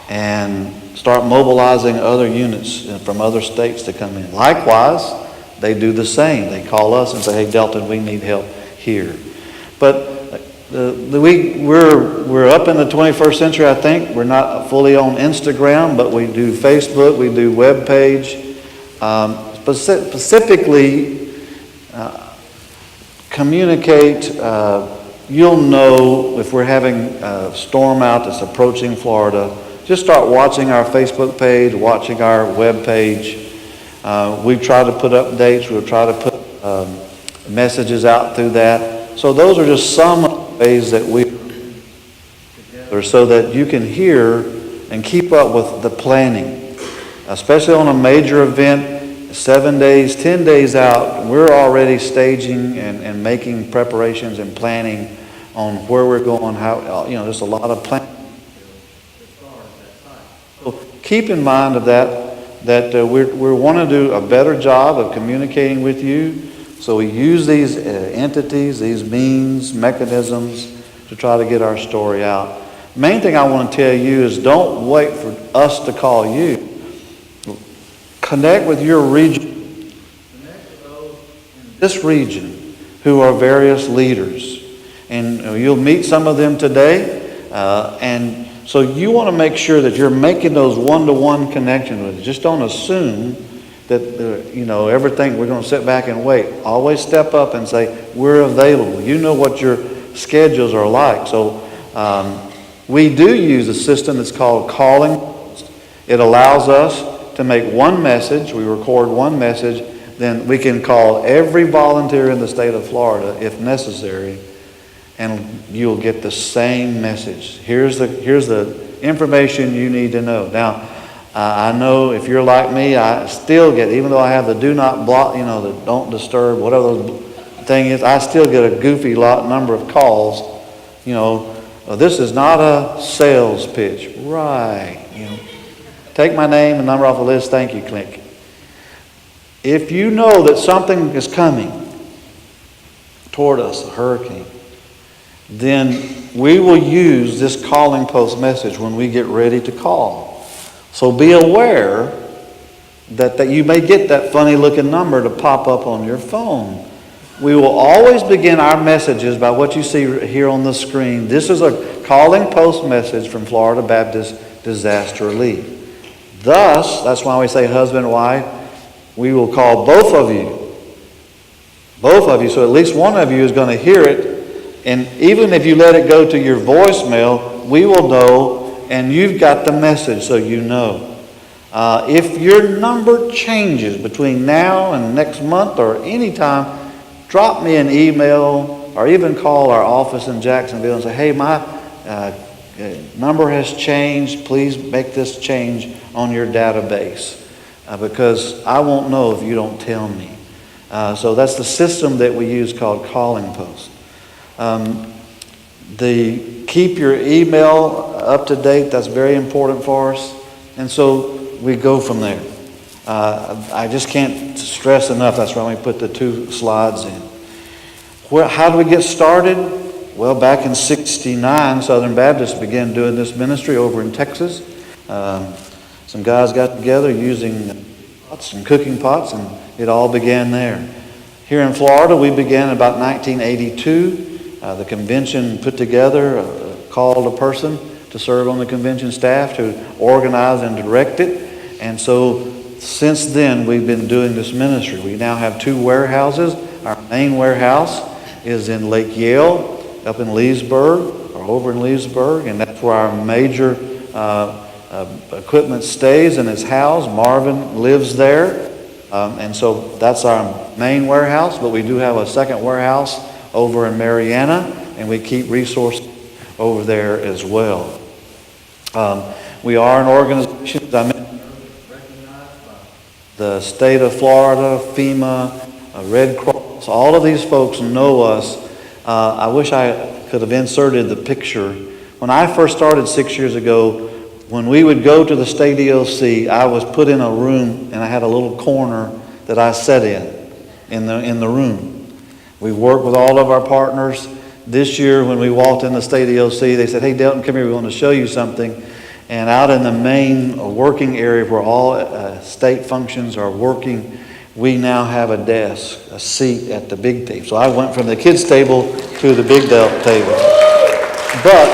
and start mobilizing other units from other states to come in. Likewise, they do the same. They call us and say, hey, Delton, we need help here. But we're up in the 21st century, I think. We're not fully on Instagram, but we do Facebook, we do web page. Specifically, communicate. You'll know if we're having a storm out that's approaching Florida. Just start watching our Facebook page, watching our web page. We try to put updates. We'll try to put messages out through that. So those are just some ways that we together so that you can hear and keep up with the planning, especially on a major event. 7 days, 10 days out, we're already staging and making preparations and planning on where we're going, how, there's a lot of planning. So keep in mind of that we want to do a better job of communicating with you. So we use these entities, these means, mechanisms to try to get our story out. Main thing I want to tell you is don't wait for us to call you. Connect with your region. Connect with those in this region who are various leaders. And you'll meet some of them today. And so you want to make sure that you're making those one-to-one connections with it. Just don't assume that, everything, we're going to sit back and wait. Always step up and say, we're available. You know what your schedules are like. So we do use a system that's called Calling. It allows us to make one message, we record one message, then we can call every volunteer in the state of Florida if necessary, and you'll get the same message. Here's the information you need to know. Now, I know if you're like me, I still get, even though I have the do not block, the don't disturb, whatever the thing is, I still get a goofy number of calls. This is not a sales pitch. Right. Take my name and number off the list. Thank you, click. If you know that something is coming toward us, a hurricane, then we will use this calling post message when we get ready to call. So be aware that you may get that funny looking number to pop up on your phone. We will always begin our messages by what you see here on the screen. This is a calling post message from Florida Baptist Disaster Relief. Thus, that's why we say husband and wife, we will call both of you. Both of you, so at least one of you is going to hear it. And even if you let it go to your voicemail, we will know, and you've got the message, so you know. If your number changes between now and next month or any time, drop me an email or even call our office in Jacksonville and say, hey, my number has changed. Please make this change on your database because I won't know if you don't tell me. So that's the system that we use called Calling Post. Keep your email up to date. That's very important for us. And so we go from there. I just can't stress enough. That's why we put the 2 slides in. How do we get started? Well, back in '69, Southern Baptists began doing this ministry over in Texas. Some guys got together using pots and cooking pots, and it all began there. Here in Florida, we began in about 1982. The convention put together, called a person to serve on the convention staff to organize and direct it. And so since then, we've been doing this ministry. We now have 2 warehouses. Our main warehouse is in Lake Yale, up in Leesburg, or over in Leesburg, and that's where our major equipment stays and is housed. Marvin lives there, and so that's our main warehouse, but we do have a second warehouse over in Marianna, and we keep resources over there as well. We are an organization, as I mentioned, recognized by the state of Florida, FEMA, Red Cross. All of these folks know us. I wish I could have inserted the picture. When I first started 6 years ago, when we would go to the state EOC, I was put in a room and I had a little corner that I sat in the room. We worked with all of our partners. This year when we walked in the state EOC, they said, "Hey Delton, come here, we want to show you something." And out in the main working area where all state functions are working, we now have a desk, a seat at the big table. So I went from the kids' table to the big table. But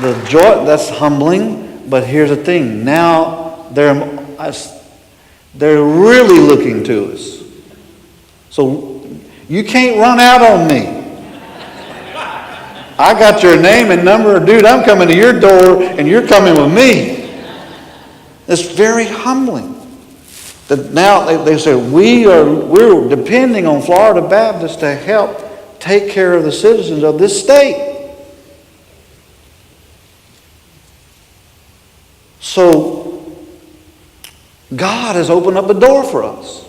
the joy, that's humbling, but here's the thing. Now they're really looking to us. So you can't run out on me. I got your name and number. Dude, I'm coming to your door and you're coming with me. It's very humbling. That now they say we're depending on Florida Baptist to help take care of the citizens of this state. So God has opened up a door for us.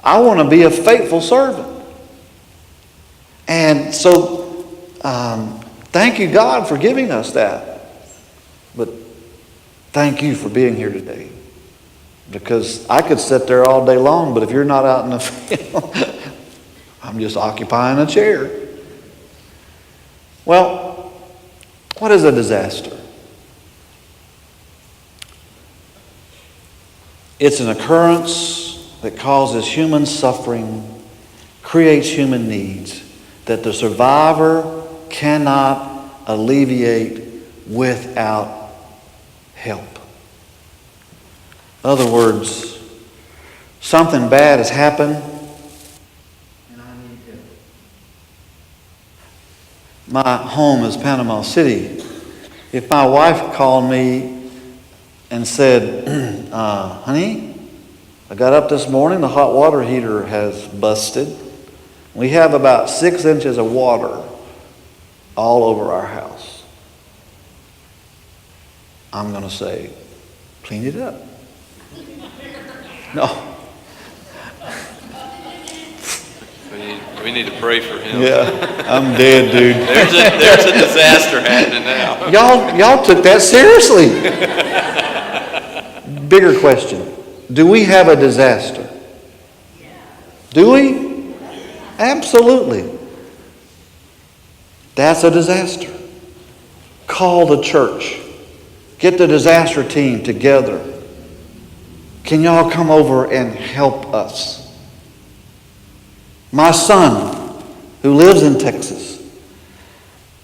I want to be a faithful servant. And so thank you, God, for giving us that. But thank you for being here today. Because I could sit there all day long, but if you're not out in the field, I'm just occupying a chair. Well, what is a disaster? It's an occurrence that causes human suffering, creates human needs that the survivor cannot alleviate without help. In other words, something bad has happened and I need help. My home is Panama City. If my wife called me and said, honey, I got up this morning, the hot water heater has busted. We have about 6 inches of water all over our house. I'm going to say, clean it up. No. We need to pray for him. Yeah, I'm dead, dude. There's a disaster happening now. Y'all took that seriously. Bigger question. Do we have a disaster? Do we? Absolutely. That's a disaster. Call the church. Get the disaster team together. Can y'all come over and help us? My son, who lives in Texas,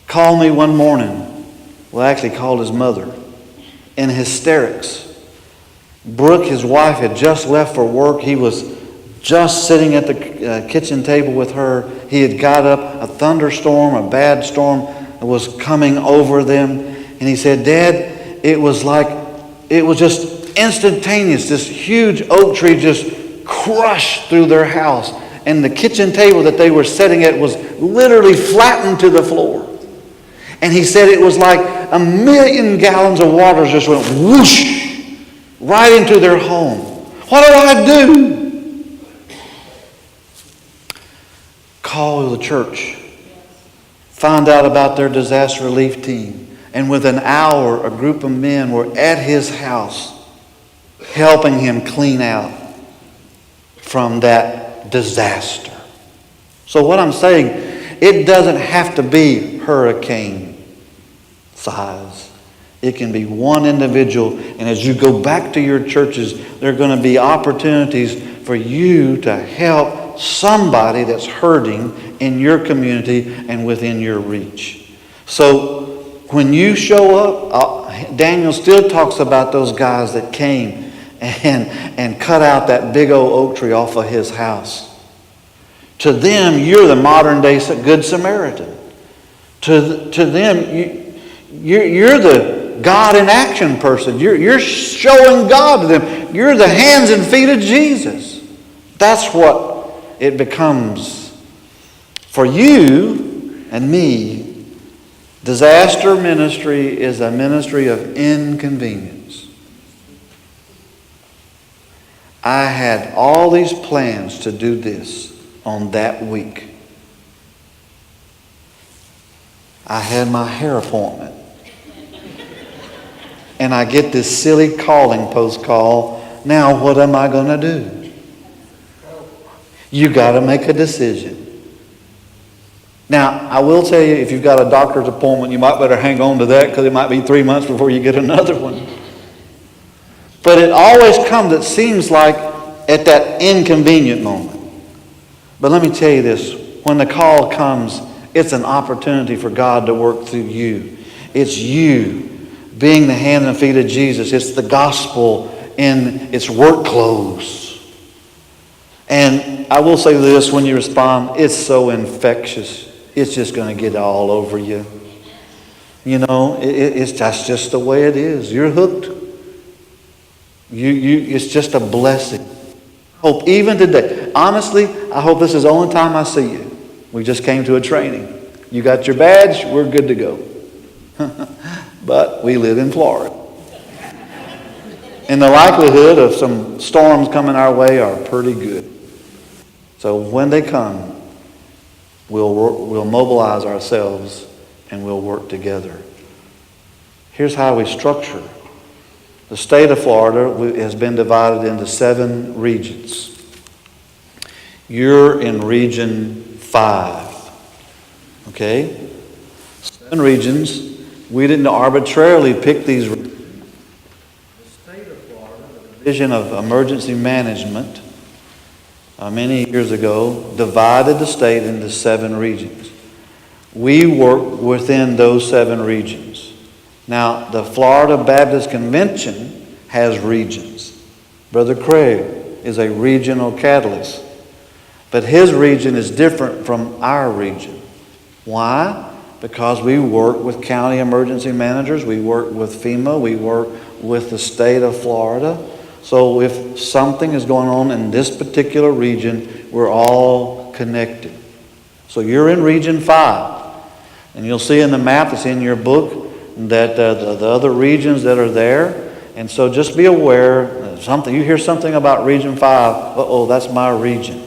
called me one morning. Well, actually called his mother in hysterics. Brooke, his wife, had just left for work. He was just sitting at the kitchen table with her. He had got up. A thunderstorm, a bad storm was coming over them. And he said, Dad, it was just instantaneous. This huge oak tree just crushed through their house. And the kitchen table that they were sitting at was literally flattened to the floor. And he said it was like 1,000,000 gallons of water just went whoosh right into their home. What do I do? Call the church. Find out about their disaster relief team. And within an hour, a group of men were at his house helping him clean out from that disaster. So what I'm saying, it doesn't have to be hurricane size. It can be one individual. And as you go back to your churches, there are going to be opportunities for you to help somebody that's hurting in your community and within your reach. So when you show up, Daniel still talks about those guys that came and cut out that big old oak tree off of his house. To them, you're the modern day Good Samaritan. To them, you're the God in action person. You're showing God to them. You're the hands and feet of Jesus. That's what it becomes for you and me. Disaster ministry is a ministry of inconvenience. I had all these plans to do this on that week. I had my hair appointment. and I get this silly calling post call. Now what am I going to do? You got to make a decision. Now, I will tell you, if you've got a doctor's appointment, you might better hang on to that because it might be 3 months before you get another one. But it always comes, it seems like, at that inconvenient moment. But let me tell you this, when the call comes, it's an opportunity for God to work through you. It's you being the hand and feet of Jesus. It's the gospel in its work clothes. And I will say this, when you respond, it's so infectious. It's just going to get all over you. You know, that's just the way it is. You're hooked. It's just a blessing. Hope even today. Honestly, I hope this is the only time I see you. We just came to a training. You got your badge, we're good to go. But we live in Florida. And the likelihood of some storms coming our way are pretty good. So when they come, we'll mobilize ourselves and we'll work together. Here's how we structure. The state of Florida has been divided into 7 regions. You're in region 5. Okay? 7 regions. We didn't arbitrarily pick these regions. The state of Florida, the Division of Emergency Management, many years ago, divided the state into 7 regions. We work within those 7 regions. Now, the Florida Baptist Convention has regions. Brother Craig is a regional catalyst. But his region is different from our region. Why? Because we work with county emergency managers, we work with FEMA, we work with the state of Florida. So if something is going on in this particular region, we're all connected. So you're in region 5. And you'll see in the map that's in your book that the other regions that are there. And so just be aware, you hear something about region 5, that's my region.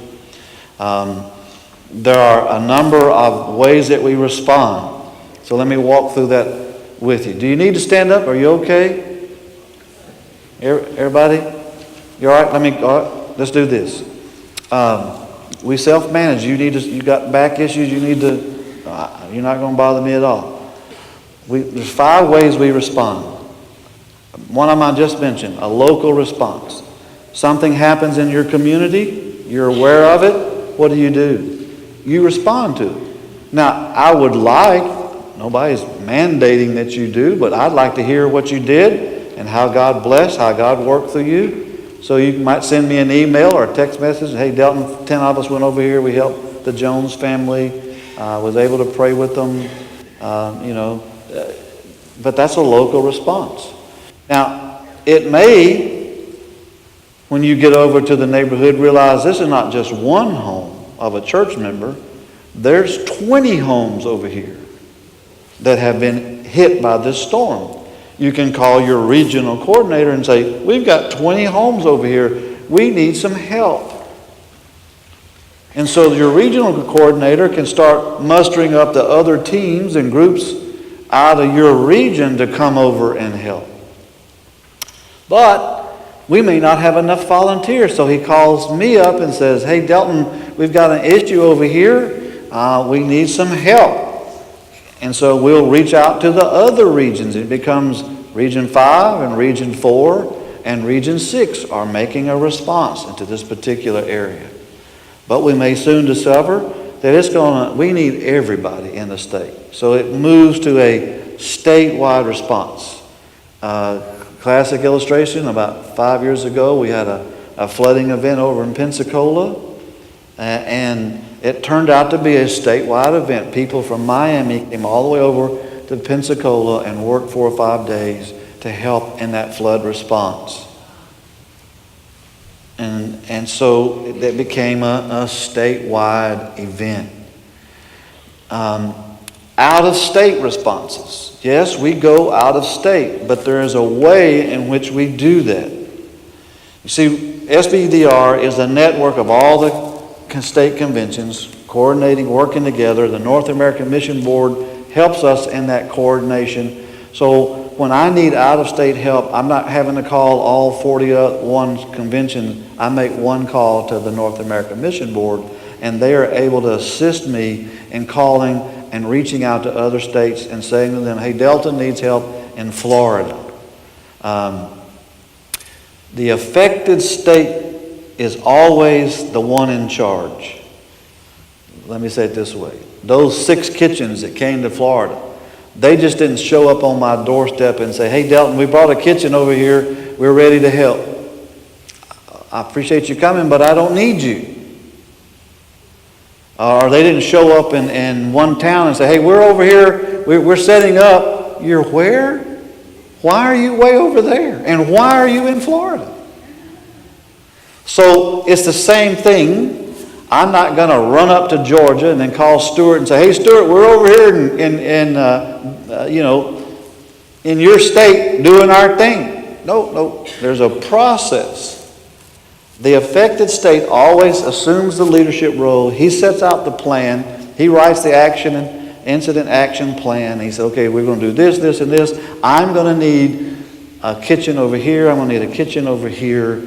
There are a number of ways that we respond. So let me walk through that with you. Do you need to stand up? Are you okay? Everybody? You all right? All right, let's do this. We self-manage. You got back issues. You're not going to bother me at all. There's 5 ways we respond. One of them I just mentioned, a local response. Something happens in your community. You're aware of it. What do? You respond to it. Now, I would nobody's mandating that you do, but I'd like to hear what you did and how God blessed, how God worked through you. So you might send me an email or a text message. Hey, Delton, 10 of us went over here. We helped the Jones family. Was able to pray with them. But that's a local response. Now, it may, when you get over to the neighborhood, realize this is not just one home of a church member. There's 20 homes over here that have been hit by this storm. You can call your regional coordinator and say, we've got 20 homes over here. We need some help. And so your regional coordinator can start mustering up the other teams and groups out of your region to come over and help. But we may not have enough volunteers, so he calls me up and says, hey, Delton, we've got an issue over here. We need some help. And so we'll reach out to the other regions. It becomes Region 5 and Region 4 and Region 6 are making a response into this particular area. But we may soon discover that we need everybody in the state. So it moves to a statewide response. Classic illustration, about 5 years ago, we had a flooding event over in Pensacola. And it turned out to be a statewide event. People from Miami came all the way over to Pensacola and worked 4 or 5 days to help in that flood response. And so that became a statewide event. Out-of-state responses. Yes, we go out of state, but there is a way in which we do that. You see, SBDR is a network of all the state conventions coordinating, working together. The North American Mission Board helps us in that coordination. So when I need out-of-state help, I'm not having to call all 41 conventions. I make one call to the North American Mission Board, and they are able to assist me in calling and reaching out to other states and saying to them, hey, Delton needs help in Florida. The affected state is always the one in charge. Let me say it this way. Those 6 kitchens that came to Florida, they just didn't show up on my doorstep and say, hey, Delton, we brought a kitchen over here. We're ready to help. I appreciate you coming, but I don't need you. Or they didn't show up in one town and say, hey, we're over here. We're setting up. You're where? Why are you way over there? And why are you in Florida? So it's the same thing. I'm not going to run up to Georgia and then call Stuart and say, hey, Stuart, we're over here in your state doing our thing. No, there's a process. The affected state always assumes the leadership role. He sets out the plan. He writes the incident action plan. He says, okay, we're going to do this, this, and this. I'm going to need a kitchen over here. I'm going to need a kitchen over here.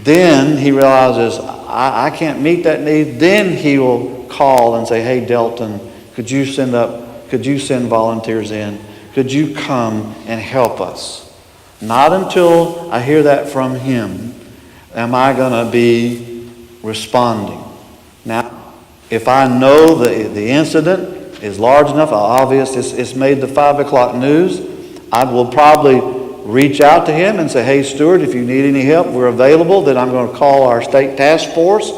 Then he realizes, I can't meet that need. Then he will call and say, hey, Delton, could you send volunteers in? Could you come and help us? Not until I hear that from him am I going to be responding. Now, if I know the incident is large enough, obvious, it's made the 5 o'clock news, I will probably reach out to him and say, hey, Stuart, if you need any help, we're available. Then I'm going to call our state task force,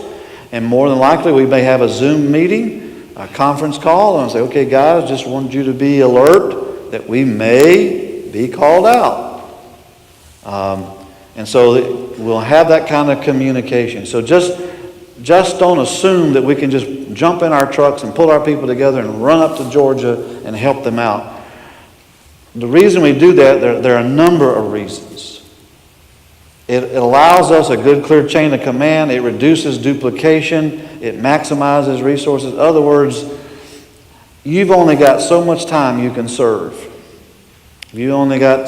and more than likely we may have a Zoom meeting, a conference call, and I'll say, okay, guys, just want you to be alert that we may be called out. And so we'll have that kind of communication. So just don't assume that we can just jump in our trucks and pull our people together and run up to Georgia and help them out. The reason we do that, there are a number of reasons. It allows us a good, clear chain of command. It reduces duplication. It maximizes resources. In other words, you've only got so much time you can serve. You've only got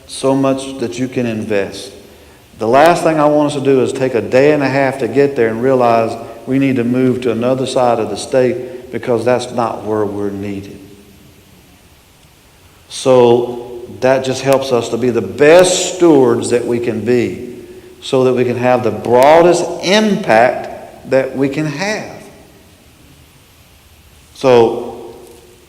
so much that you can invest. The last thing I want us to do is take a day and a half to get there and realize we need to move to another side of the state because that's not where we're needed. So that just helps us to be the best stewards that we can be so that we can have the broadest impact that we can have. So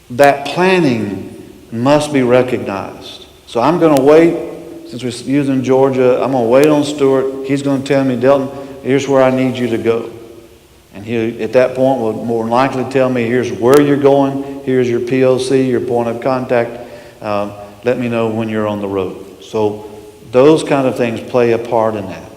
that planning must be recognized. So I'm going to wait, since we're using Georgia, I'm going to wait on Stuart. He's going to tell me, Delton, here's where I need you to go. And he, at that point, will more than likely tell me, here's where you're going, here's your POC, your point of contact. Let me know when you're on the road. So those kind of things play a part in that.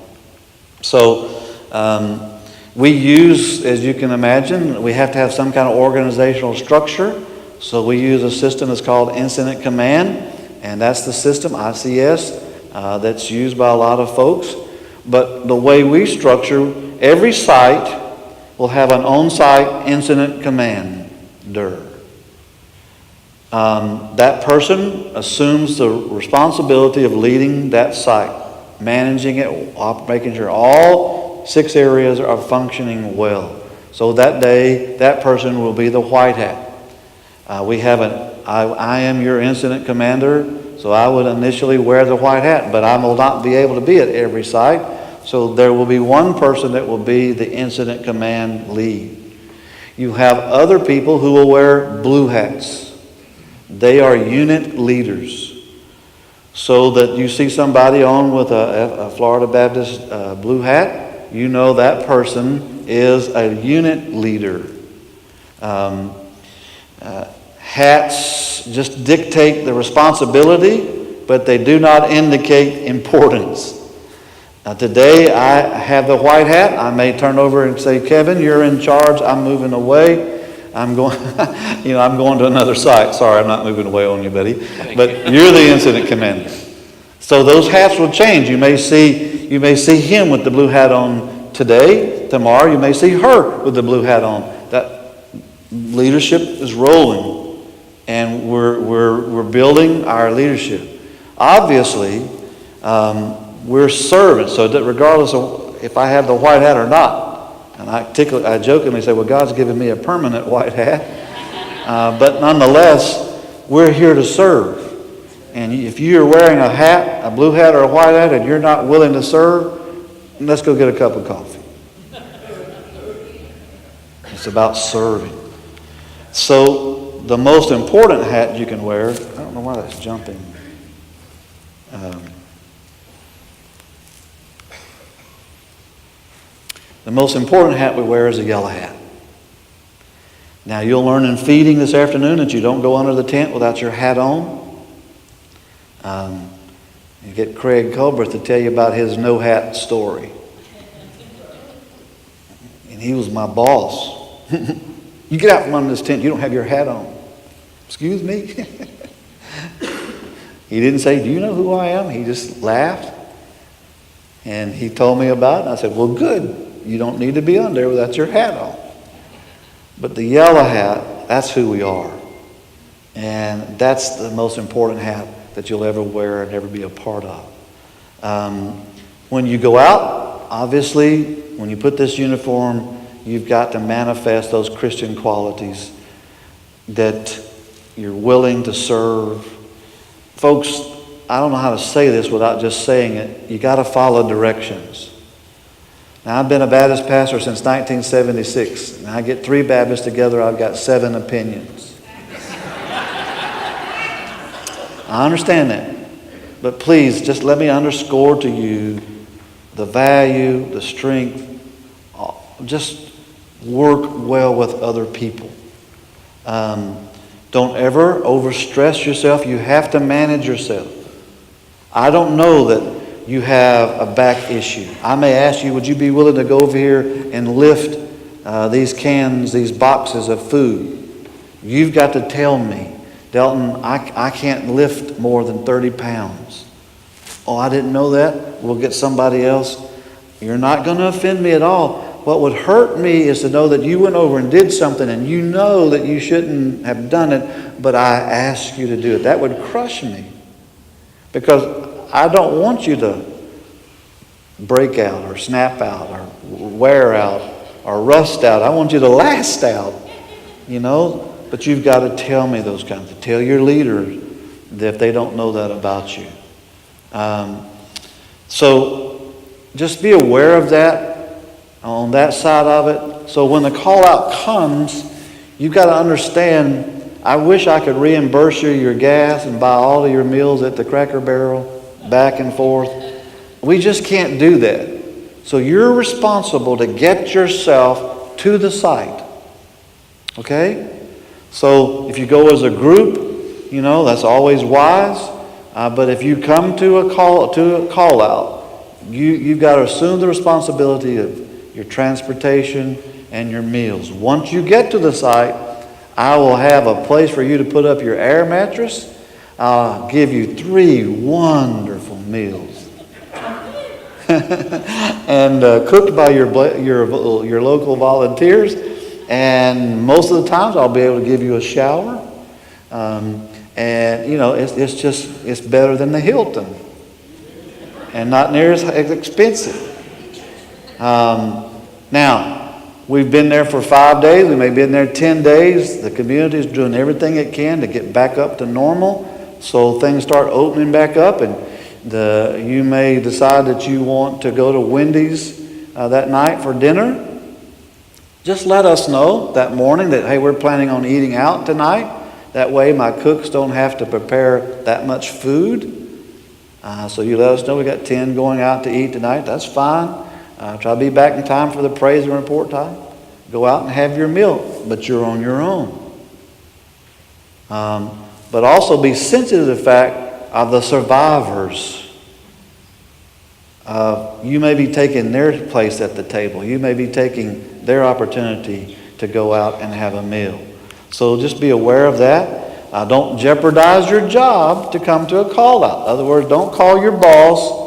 So we use, as you can imagine, we have to have some kind of organizational structure. So we use a system that's called Incident Command, and that's the system, ICS, that's used by a lot of folks. But the way we structure, every site will have an on-site incident commander. That person assumes the responsibility of leading that site, managing it, making sure all 6 areas are functioning well. So that day, that person will be the white hat. I am your incident commander, so I would initially wear the white hat, but I will not be able to be at every site. So there will be one person that will be the incident command lead. You have other people who will wear blue hats. They are unit leaders. So that you see somebody on with a Florida Baptist blue hat, you know that person is a unit leader. Hats just dictate the responsibility, but they do not indicate importance. Now today I have the white hat. I may turn over and say, Kevin, you're in charge. I'm moving away. I'm going to another site. Sorry, I'm not moving away on you, buddy. But you're the incident commander. So those hats will change. You may see him with the blue hat on today. Tomorrow you may see her with the blue hat on. That leadership is rolling, and we're building our leadership. Obviously, we're servants, so that regardless of if I have the white hat or not, and I jokingly say, well, God's given me a permanent white hat, but nonetheless, we're here to serve. And if you're wearing a hat, a blue hat or a white hat, and you're not willing to serve, let's go get a cup of coffee. It's about serving. So the most important hat you can wear, I don't know why that's jumping. The most important hat we wear is a yellow hat. Now you'll learn in feeding this afternoon that you don't go under the tent without your hat on. You get Craig Culberth to tell you about his no hat story. And he was my boss. You get out from under this tent, you don't have your hat on. Excuse me? He didn't say, do you know who I am? He just laughed. And he told me about it. And I said, well, good. You don't need to be under there without your hat on. But the yellow hat, that's who we are. And that's the most important hat that you'll ever wear and ever be a part of. When you go out, obviously, when you put this uniform, you've got to manifest those Christian qualities that you're willing to serve. Folks, I don't know how to say this without just saying it. You got to follow directions. Now, I've been a Baptist pastor since 1976. And I get 3 Baptists together, I've got 7 opinions. I understand that. But please, just let me underscore to you the value, the strength. Just work well with other people. Don't ever overstress yourself. You have to manage yourself. I don't know that you have a back issue. I may ask you, would you be willing to go over here and lift these cans, these boxes of food? You've got to tell me, Delton, I can't lift more than 30 pounds. Oh, I didn't know that. We'll get somebody else. You're not going to offend me at all. What would hurt me is to know that you went over and did something and you know that you shouldn't have done it, but I asked you to do it. That would crush me. Because I don't want you to break out or snap out or wear out or rust out. I want you to last out, you know. But you've got to tell me those kinds of things. Tell your leaders if they don't know that about you. So just be aware of that on that side of it. So when the call out comes, you've got to understand, I wish I could reimburse you your gas and buy all of your meals at the Cracker Barrel back and forth. We just can't do that. So you're responsible to get yourself to the site. Okay? So if you go as a group, you know, that's always wise. But if you come to a call out, you've got to assume the responsibility of your transportation and your meals. Once you get to the site, I will have a place for you to put up your air mattress. I'll give you 3 wonderful meals. And cooked by your local volunteers. And most of the times I'll be able to give you a shower. And you know, it's better than the Hilton. And not near as expensive. Now, we've been there for 5 days. We may have been there 10 days. The community is doing everything it can to get back up to normal. So things start opening back up. And you may decide that you want to go to Wendy's that night for dinner. Just let us know that morning that, hey, we're planning on eating out tonight. That way my cooks don't have to prepare that much food. So you let us know we got 10 going out to eat tonight. That's fine. Try to be back in time for the praise and report time. Go out and have your meal, but you're on your own. But also be sensitive to the fact of the survivors. You may be taking their place at the table. You may be taking their opportunity to go out and have a meal. So just be aware of that. Don't jeopardize your job to come to a call out. In other words, don't call your boss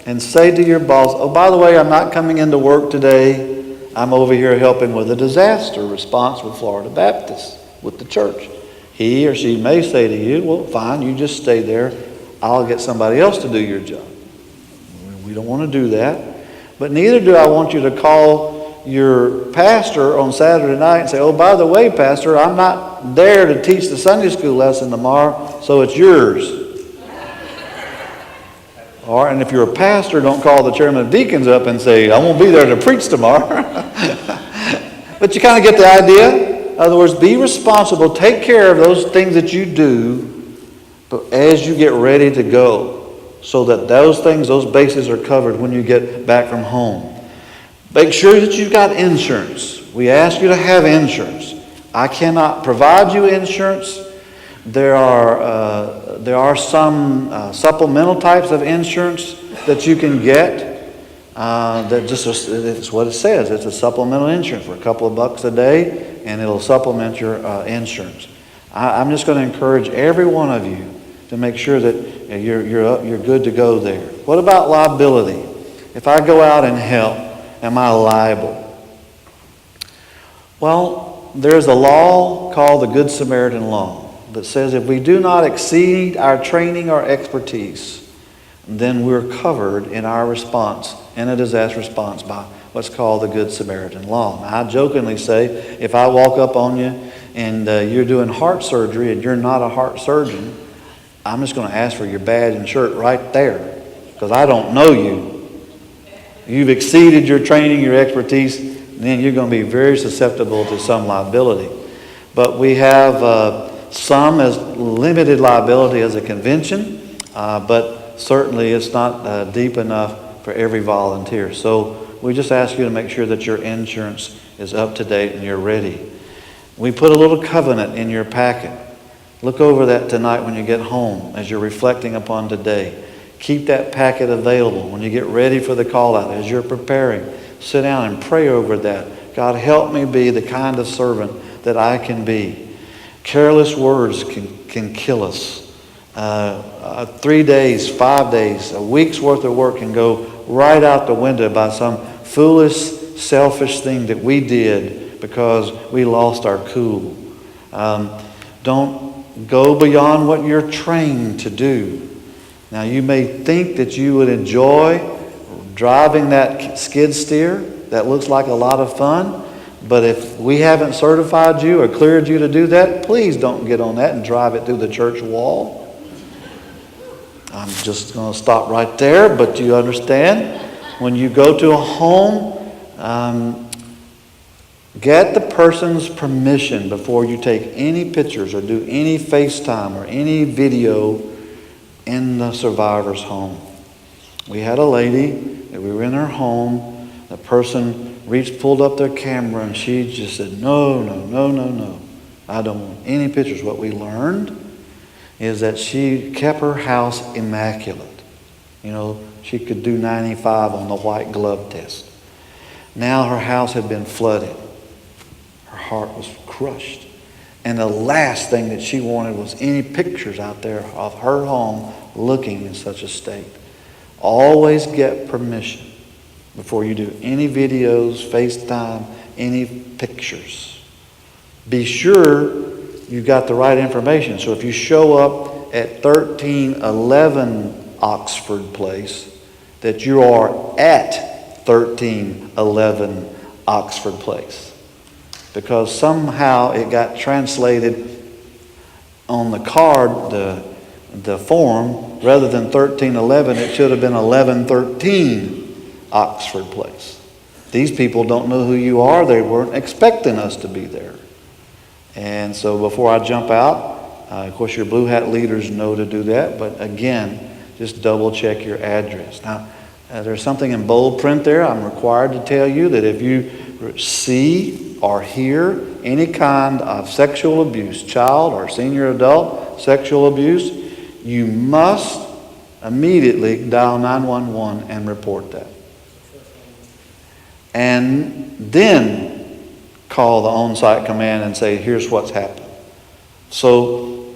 and say to your boss, oh, by the way, I'm not coming into work today. I'm over here helping with a disaster response with Florida Baptist, with the church. He or she may say to you, well, fine, you just stay there. I'll get somebody else to do your job. We don't want to do that. But neither do I want you to call your pastor on Saturday night and say, oh, by the way, pastor, I'm not there to teach the Sunday school lesson tomorrow, so it's yours. And if you're a pastor, don't call the chairman of deacons up and say, I won't be there to preach tomorrow. But you kind of get the idea. In other words, be responsible. Take care of those things that you do as you get ready to go, so that those things, those bases are covered when you get back from home. Make sure that you've got insurance. We ask you to have insurance. I cannot provide you insurance. There are some supplemental types of insurance that you can get. It's what it says. It's a supplemental insurance for a couple of bucks a day, and it'll supplement your insurance. I'm just going to encourage every one of you to make sure that you're good to go there. What about liability? If I go out and help, am I liable? Well, there's a law called the Good Samaritan Law that says if we do not exceed our training or expertise, then we're covered in our response, in a disaster response, by what's called the Good Samaritan Law. Now, I jokingly say, if I walk up on you and you're doing heart surgery and you're not a heart surgeon, I'm just going to ask for your badge and shirt right there, because I don't know you. You've exceeded your training, your expertise, and then you're going to be very susceptible to some liability. But we have some as limited liability as a convention, but certainly it's not deep enough for every volunteer. So we just ask you to make sure that your insurance is up to date and you're ready. We put a little covenant in your packet. Look over that tonight when you get home as you're reflecting upon today. Keep that packet available when you get ready for the call out. As you're preparing, sit down and pray over that. God, help me be the kind of servant that I can be. Careless words can kill us. 3 days, 5 days, a week's worth of work can go right out the window by some foolish, selfish thing that we did because we lost our cool. Don't go beyond what you're trained to do. Now, you may think that you would enjoy driving that skid steer. That looks like a lot of fun. But if we haven't certified you or cleared you to do that, please don't get on that and drive it through the church wall. I'm just going to stop right there, but you understand? When you go to a home, get the person's permission before you take any pictures or do any FaceTime or any video in the survivor's home. We had a lady that we were in her home. The person pulled up their camera, and she just said, no. I don't want any pictures. What we learned is that she kept her house immaculate. She could do 95 on the white glove test. Now her house had been flooded. Her heart was crushed. And the last thing that she wanted was any pictures out there of her home looking in such a state. Always get permission before you do any videos, FaceTime, any pictures. Be sure you got the right information. So if you show up at 1311 Oxford Place, that you are at 1311 Oxford Place. Because somehow it got translated on the card, the form, rather than 1311, it should have been 1113 Oxford Place. These people don't know who you are. They weren't expecting us to be there. And so before I jump out, of course your Blue Hat leaders know to do that, but again, just double check your address. Now, there's something in bold print there. I'm required to tell you that if you see or hear any kind of sexual abuse, child or senior adult sexual abuse, you must immediately dial 911 and report that. And then call the on-site command and say, here's what's happened. So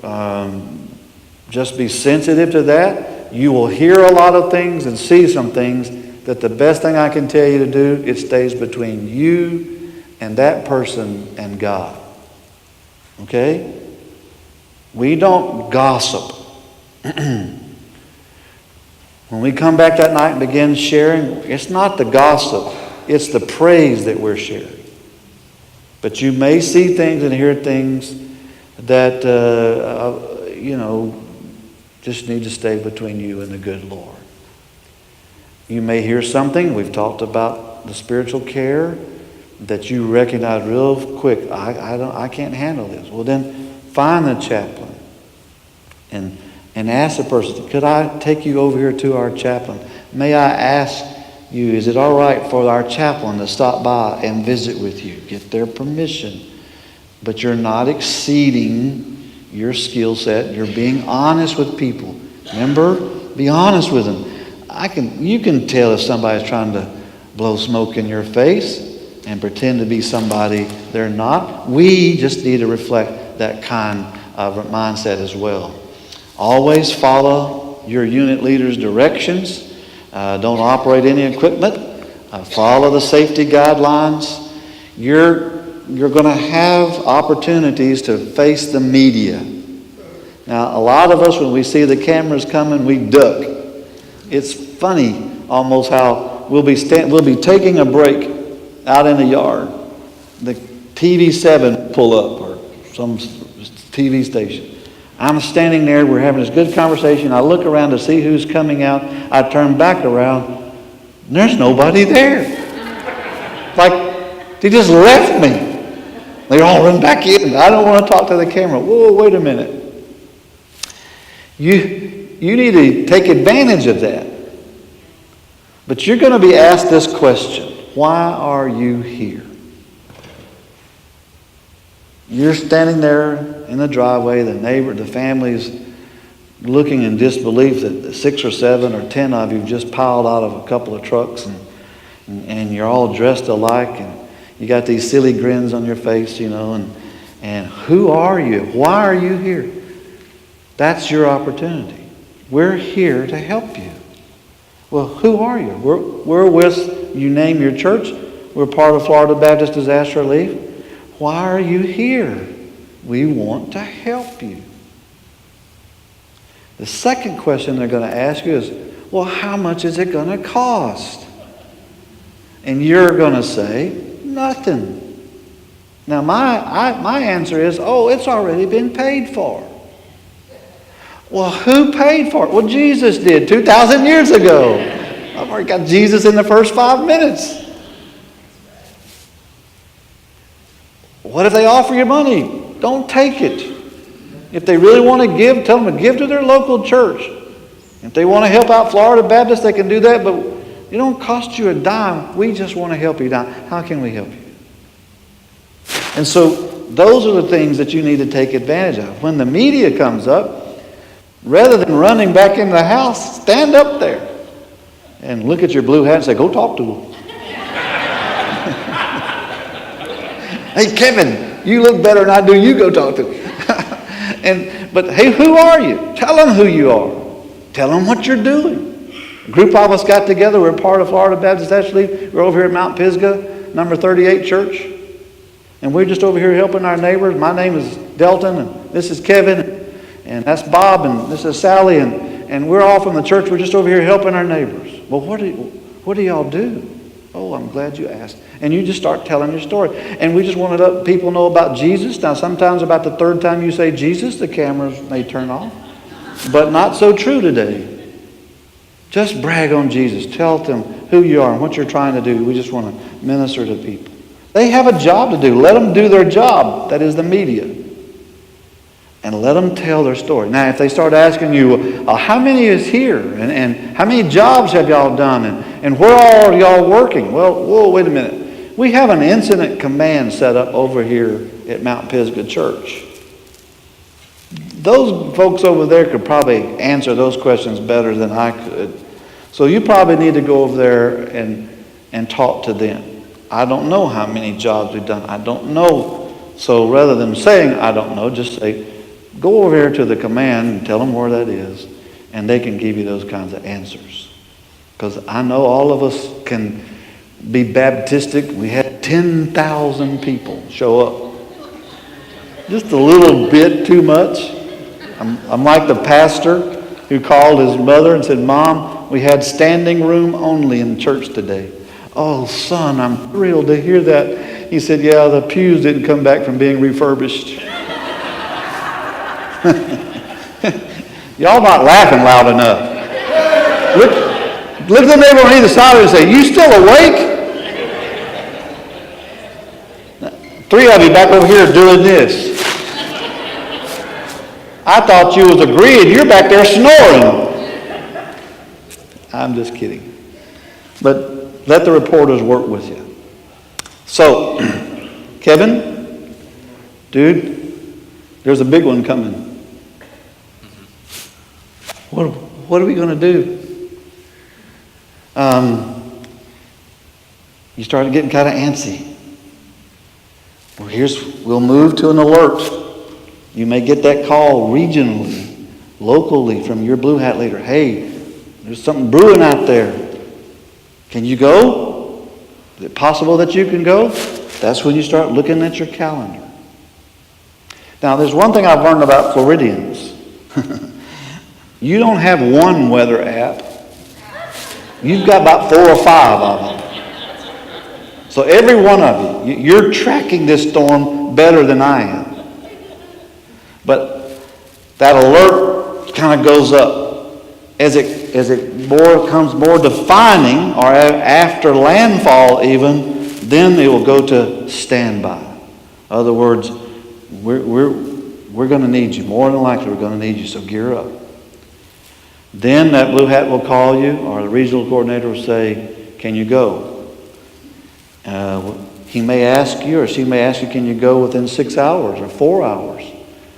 just be sensitive to that. You will hear a lot of things and see some things that the best thing I can tell you to do, it stays between you and that person and God. Okay? We don't gossip. When we come back that night and begin sharing, it's not the gossip, it's the praise that we're sharing. But you may see things and hear things that, just need to stay between you and the good Lord. You may hear something, we've talked about the spiritual care, that you recognize real quick, I can't handle this. Well, then find the chaplain and ask the person, could I take you over here to our chaplain? May I ask you, is it all right for our chaplain to stop by and visit with you? Get their permission. But you're not exceeding your skill set. You're being honest with people. Remember, be honest with them. You can tell if somebody's trying to blow smoke in your face and pretend to be somebody they're not. We just need to reflect that kind of mindset as well. Always follow your unit leader's directions. Don't operate any equipment. Follow the safety guidelines. You're going to have opportunities to face the media. Now, a lot of us, when we see the cameras coming, we duck. It's funny almost how we'll be taking a break out in the yard. The TV7 pull up or some TV station. I'm standing there, we're having this good conversation. I look around to see who's coming out. I turn back around, and there's nobody there. Like, they just left me. They all run back in. I don't want to talk to the camera. Whoa, wait a minute. You need to take advantage of that. But you're going to be asked this question. Why are you here? You're standing there in the driveway, the family's looking in disbelief that 6 or 7 or 10 of you just piled out of a couple of trucks and you're all dressed alike and you got these silly grins on your face, and who are you? Why are you here? That's your opportunity. We're here to help you. Well, who are you? We're with, you name your church. We're part of Florida Baptist Disaster Relief. Why are you here? We want to help you. The second question they're going to ask you is, well, how much is it going to cost? And you're going to say, nothing. Now, my answer is, it's already been paid for. Well, who paid for it? Well, Jesus did 2,000 years ago. I've already got Jesus in the first 5 minutes. What if they offer you money? Don't take it. If they really want to give, tell them to give to their local church. If they want to help out Florida Baptist, they can do that, but it don't cost you a dime. We just want to help you down. How can we help you? And so those are the things that you need to take advantage of. When the media comes up, rather than running back in the house, stand up there and look at your blue hat and say, go talk to them. Hey, Kevin, you look better than I do. You go talk to them. But hey, who are you? Tell them who you are. Tell them what you're doing. A group of us got together. We're part of Florida Baptist Disaster. We're over here at Mount Pisgah, number 38 church. And we're just over here helping our neighbors. My name is Delton, and this is Kevin, and that's Bob, and this is Sally, and we're all from the church. We're just over here helping our neighbors. Well, what do y'all do? Oh, I'm glad you asked. And you just start telling your story. And we just want to let people know about Jesus. Now, sometimes about the third time you say Jesus, the cameras may turn off. But not so true today. Just brag on Jesus. Tell them who you are and what you're trying to do. We just want to minister to people. They have a job to do. Let them do their job. That is the media. And let them tell their story. Now, if they start asking you, how many is here? And how many jobs have y'all done? And where all are y'all working? Well, whoa, wait a minute. We have an incident command set up over here at Mount Pisgah Church. Those folks over there could probably answer those questions better than I could. So you probably need to go over there and talk to them. I don't know how many jobs we've done. I don't know. So rather than saying I don't know, just say, go over here to the command and tell them where that is, and they can give you those kinds of answers. Because I know all of us can be Baptistic. We had 10,000 people show up. Just a little bit too much. I'm like the pastor who called his mother and said, Mom, we had standing room only in church today. Oh, son, I'm thrilled to hear that. He said, yeah, the pews didn't come back from being refurbished. Y'all not laughing loud enough. Look at the neighbor on either side and say, you still awake? 3 of you back over here doing this. I thought you was agreeing. You're back there snoring. I'm just kidding. But let the reporters work with you. So, Kevin, dude, there's a big one coming. What are we going to do? You started getting kind of antsy. We'll move to an alert. You may get that call regionally, locally from your Blue Hat leader. Hey, there's something brewing out there. Can you go? Is it possible that you can go? That's when you start looking at your calendar. Now, there's one thing I've learned about Floridians. You don't have one weather app. You've got about 4 or 5 of them. So every one of you, you're tracking this storm better than I am. But that alert kind of goes up. As it becomes more defining, or after landfall even, then it will go to standby. In other words, we're going to need you. More than likely, we're going to need you, so gear up. Then that Blue Hat will call you, or the regional coordinator will say, can you go? He may ask you, or she may ask you, can you go within 6 hours or 4 hours?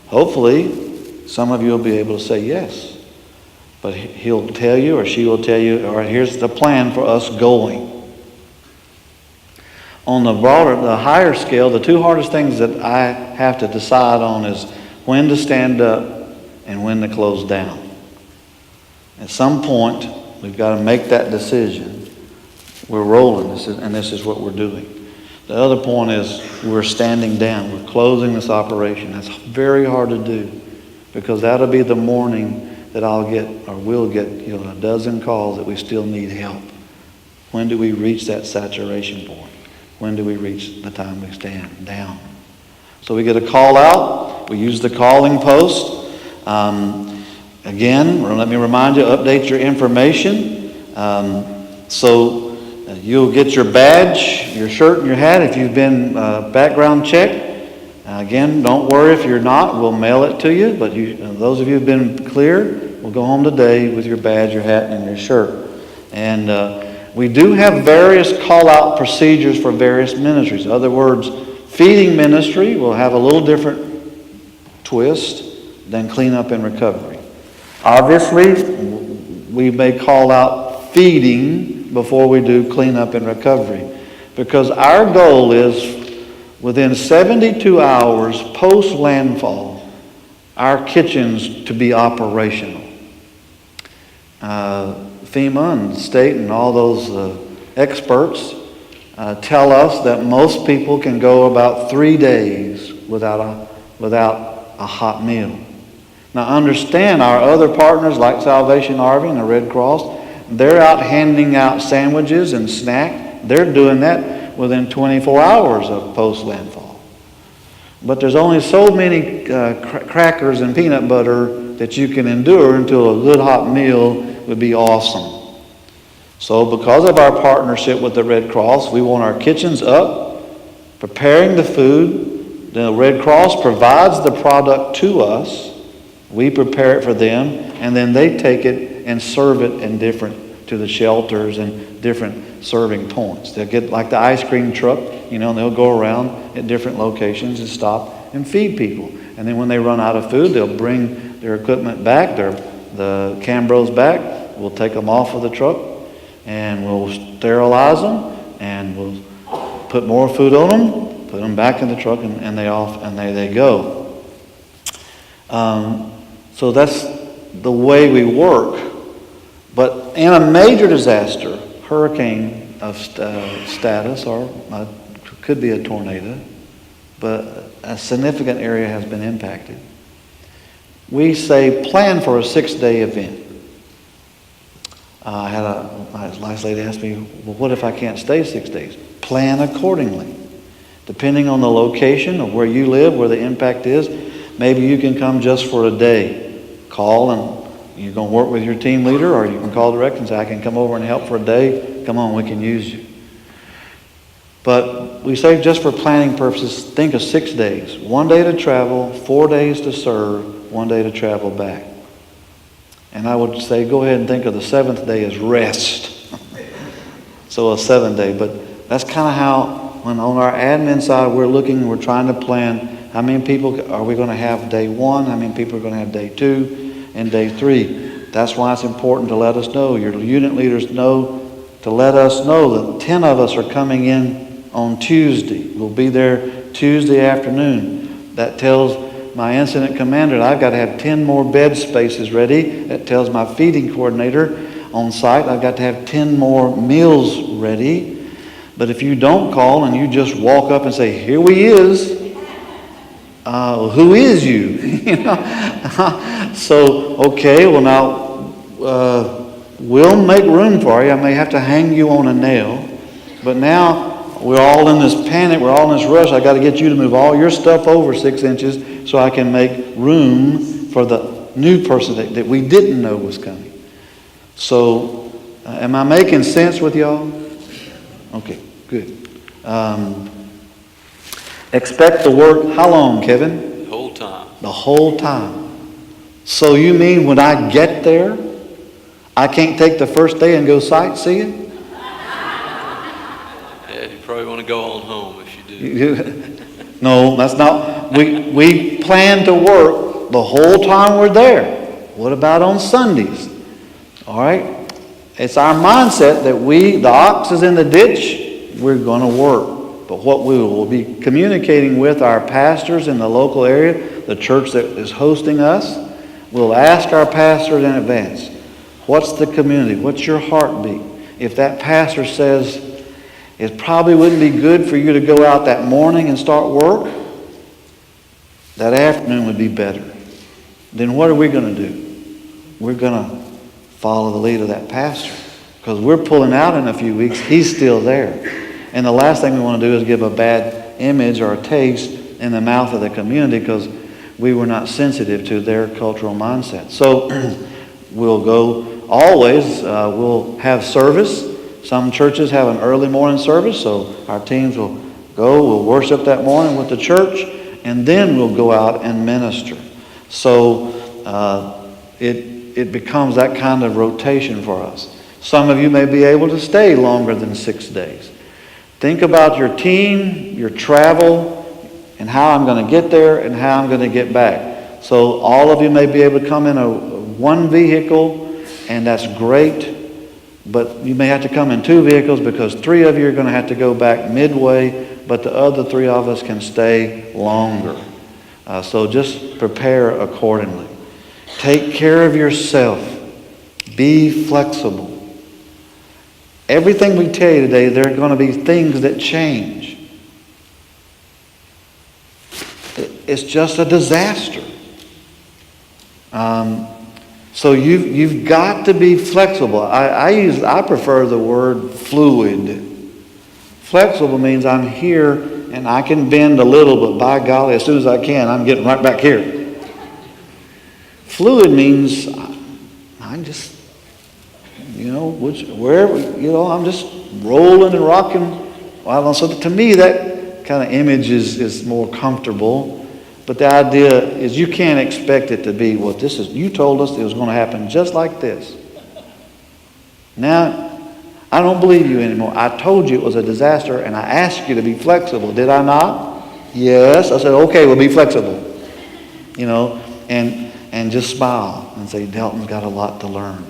Hopefully, some of you will be able to say yes. But he'll tell you, or she will tell you, all right, here's the plan for us going. On the higher scale, the 2 hardest things that I have to decide on is when to stand up and when to close down. At some point, we've got to make that decision. We're rolling, this is what we're doing. The other point is we're standing down. We're closing this operation. That's very hard to do, because that'll be the morning that we'll get a dozen calls that we still need help. When do we reach that saturation point? When do we reach the time we stand down? So we get a call out. We use the calling post. Again, let me remind you, update your information. So you'll get your badge, your shirt, and your hat if you've been background checked. Again, don't worry if you're not. We'll mail it to you. But those of you who've been clear, will go home today with your badge, your hat, and your shirt. And we do have various call-out procedures for various ministries. In other words, feeding ministry will have a little different twist than cleanup and recovery. Obviously, we may call out feeding before we do cleanup and recovery, because our goal is within 72 hours post-landfall, our kitchens to be operational. FEMA and state and all those experts tell us that most people can go about 3 days without a hot meal. Now understand, our other partners like Salvation Army and the Red Cross, they're out handing out sandwiches and snack. They're doing that within 24 hours of post-landfall. But there's only so many crackers and peanut butter that you can endure until a good hot meal would be awesome. So because of our partnership with the Red Cross, we want our kitchens up, preparing the food. The Red Cross provides the product to us. We prepare it for them, and then they take it and serve it to the shelters and different serving points. They'll get like the ice cream truck, and they'll go around at different locations and stop and feed people. And then when they run out of food, they'll bring their equipment back, the Cambros back. We'll take them off of the truck, and we'll sterilize them, and we'll put more food on them, put them back in the truck, and they go. So that's the way we work. But in a major disaster, hurricane of status, or could be a tornado, but a significant area has been impacted, we say plan for a 6-day event. I had my last lady asked me, well, what if I can't stay 6 days? Plan accordingly. Depending on the location of where you live, where the impact is, maybe you can come just for a day. Call and you're going to work with your team leader, or you can call direct and say, I can come over and help for a day. Come on, we can use you. But we say just for planning purposes, think of 6 days. 1 day to travel, 4 days to serve, 1 day to travel back. And I would say go ahead and think of the 7th day as rest. So a 7th day. But that's kind of how, when on our admin side, we're trying to plan how many people are we going to have day 1, how many people are going to have day 2, and day 3. That's why it's important to let us know. Your unit leaders know to let us know that 10 of us are coming in on Tuesday. We'll be there Tuesday afternoon. That tells my incident commander that I've got to have 10 more bed spaces ready. That tells my feeding coordinator on site I've got to have 10 more meals ready. But if you don't call and you just walk up and say, here we is, who is you? You know? So, okay, well now, we'll make room for you. I may have to hang you on a nail. But now, we're all in this panic. We're all in this rush. I got to get you to move all your stuff over 6 inches so I can make room for the new person that we didn't know was coming. So, am I making sense with y'all? Okay, good. Expect to work how long, Kevin? The whole time. The whole time. So you mean when I get there, I can't take the first day and go sightseeing? Yeah, you probably want to go on home if you do. No, that's not. We plan to work the whole time we're there. What about on Sundays? All right? It's our mindset that the ox is in the ditch, we're going to work. But what we will be communicating with our pastors in the local area, the church that is hosting us, we'll ask our pastors in advance, what's the community? What's your heartbeat? If that pastor says, it probably wouldn't be good for you to go out that morning and start work, that afternoon would be better. Then what are we going to do? We're going to follow the lead of that pastor. Because we're pulling out in a few weeks, he's still there. And the last thing we want to do is give a bad image or a taste in the mouth of the community because we were not sensitive to their cultural mindset. So we'll go always, we'll have service. Some churches have an early morning service, so our teams will go, we'll worship that morning with the church, and then we'll go out and minister. So it becomes that kind of rotation for us. Some of you may be able to stay longer than 6 days. Think about your team, your travel, and how I'm going to get there and how I'm going to get back. So all of you may be able to come in one vehicle, and that's great. But you may have to come in 2 vehicles because 3 of you are going to have to go back midway, but the other 3 of us can stay longer. So just prepare accordingly. Take care of yourself. Be flexible. Everything we tell you today, there are going to be things that change. It's just a disaster. So you've got to be flexible. I prefer the word fluid. Flexible means I'm here and I can bend a little, but by golly, as soon as I can, I'm getting right back here. Fluid means I'm just, wherever, I'm just rolling and rocking. Well, so to me, that kind of image is more comfortable. But the idea is you can't expect it to be what this is. You told us it was going to happen just like this. Now, I don't believe you anymore. I told you it was a disaster, and I asked you to be flexible. Did I not? Yes. I said, okay, we'll be flexible. And just smile and say, Delton's got a lot to learn.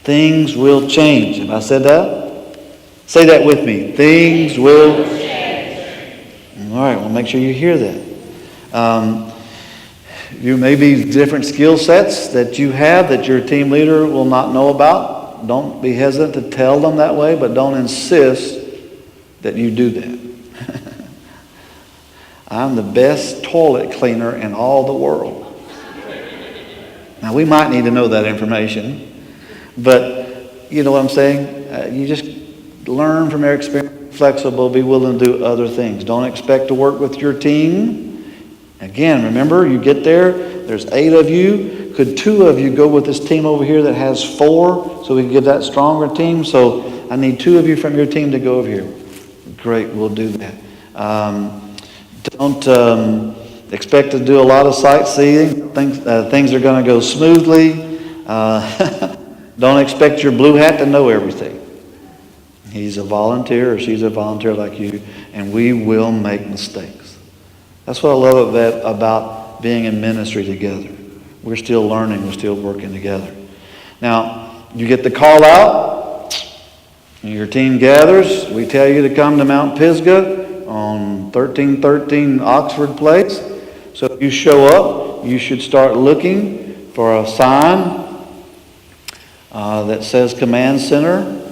Things will change. Have I said that? Say that with me. Things will change. All right, well, make sure you hear that. You may be different skill sets that you have that your team leader will not know about. Don't be hesitant to tell them that way, but don't insist that you do that. I'm the best toilet cleaner in all the world. Now, we might need to know that information, But you know what I'm saying? You just learn from their experience, flexible, be willing to do other things. Don't expect to work with your team. Again, remember, you get there, there's 8 of you. Could 2 of you go with this team over here that has 4 so we can give that stronger team? So I need 2 of you from your team to go over here. Great, we'll do that. Don't expect to do a lot of sightseeing. Things are going to go smoothly. Don't expect your blue hat to know everything. He's a volunteer or she's a volunteer like you, and we will make mistakes. That's what I love about being in ministry together. We're still learning, we're still working together. Now, you get the call out, your team gathers, we tell you to come to Mount Pisgah on 1313 Oxford Place. So if you show up, you should start looking for a sign that says Command Center.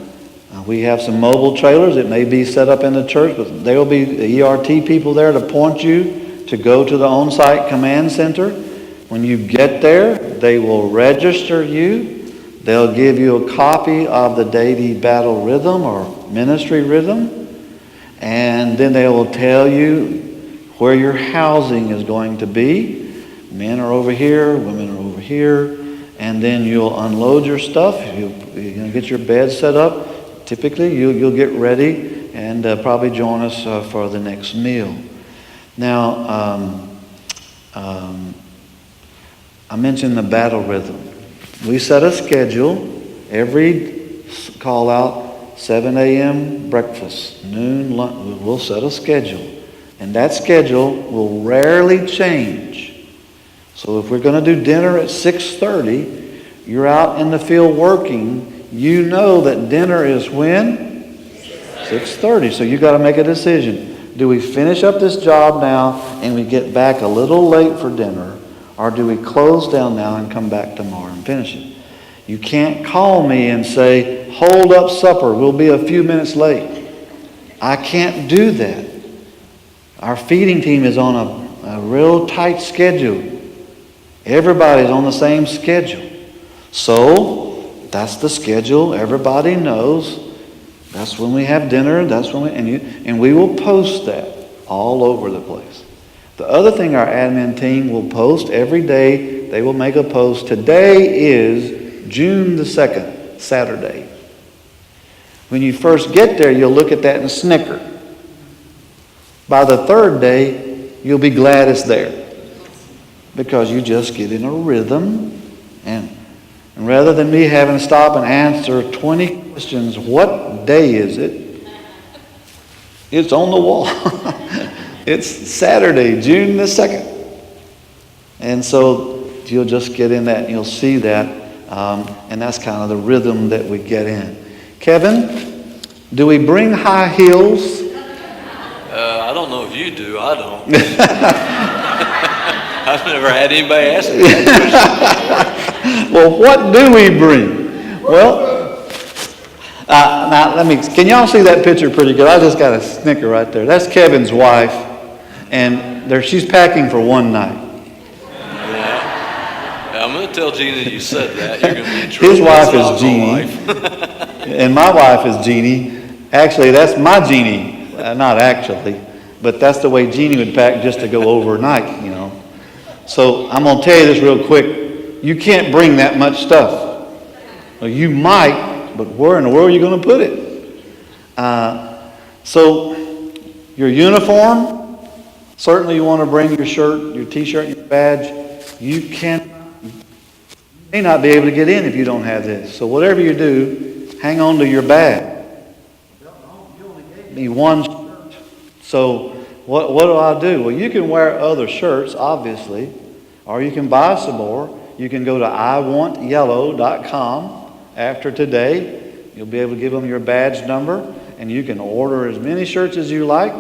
We have some mobile trailers. It may be set up in the church, but there will be the ERT people there to point you to go to the on-site command center. When you get there, they will register you. They'll give you a copy of the daily battle rhythm or ministry rhythm. And then they will tell you where your housing is going to be. Men are over here, women are over here. And then you'll unload your stuff. You're going to get your bed set up. Typically, you'll get ready and probably join us for the next meal. Now, I mentioned the battle rhythm. We set a schedule. Every call out, 7 a.m. breakfast, noon lunch. We'll set a schedule. And that schedule will rarely change. So if we're going to do dinner at 6:30, you're out in the field working. You know that dinner is when? 6:30. So you got to make a decision. Do we finish up this job now and we get back a little late for dinner? Or do we close down now and come back tomorrow and finish it? You can't call me and say, hold up supper, we'll be a few minutes late. I can't do that. Our feeding team is on a real tight schedule. Everybody's on the same schedule. So that's the schedule. Everybody knows. That's when we have dinner. That's when and we will post that all over the place. The other thing our admin team will post every day, they will make a post. Today is June the 2nd, Saturday. When you first get there, you'll look at that and snicker. By the 3rd day, you'll be glad it's there. Because you just get in a rhythm. And rather than me having to stop and answer 20 questions, what day is it? It's on the wall. It's Saturday, June the 2nd. And so you'll just get in that and you'll see that. And that's kind of the rhythm that we get in. Kevin, do we bring high heels? I don't know if you do. I don't. I've never had anybody ask me that question. Well, what do we bring? Well, now can y'all see that picture pretty good? I just got a snicker right there. That's Kevin's wife, and she's packing for one night. Yeah. I'm going to tell Jeannie you said that. You're going to be in trouble. His wife That's is Jeannie, and my wife is Jeannie. Actually, that's my Jeannie. Not actually, but that's the way Jeannie would pack just to go overnight, you know. So I'm going to tell you this real quick. You can't bring that much stuff. Well, you might, but where in the world are you going to put it? So your uniform, certainly you want to bring your shirt, your t-shirt, your badge. You may not be able to get in if you don't have this. So whatever you do, hang on to your bag. Me one shirt. So what do I do? Well, you can wear other shirts, obviously, or you can buy some more. You can go to iwantyellow.com after today. You'll be able to give them your badge number, and you can order as many shirts as you like.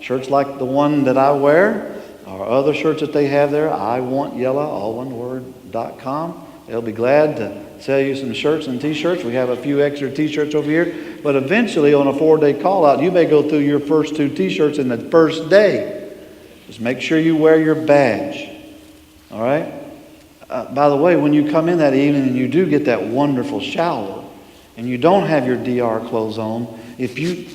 Shirts like the one that I wear, or other shirts that they have there, iwantyellow, all one word.com. They'll be glad to sell you some shirts and t-shirts. We have a few extra t-shirts over here. But eventually, on a 4-day call-out, you may go through your first 2 t-shirts in the first day. Just make sure you wear your badge. All right? By the way, when you come in that evening and you do get that wonderful shower and you don't have your DR clothes on, if you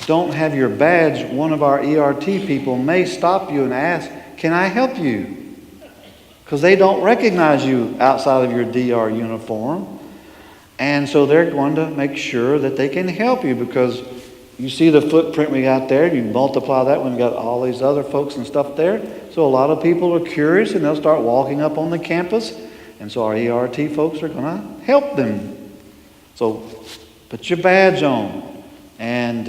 don't have your badge, one of our ERT people may stop you and ask, "Can I help you?" Because they don't recognize you outside of your DR uniform. And so they're going to make sure that they can help you, because you see the footprint we got there, you multiply that when we got all these other folks and stuff there. So a lot of people are curious and they'll start walking up on the campus. And so our ERT folks are going to help them. So put your badge on and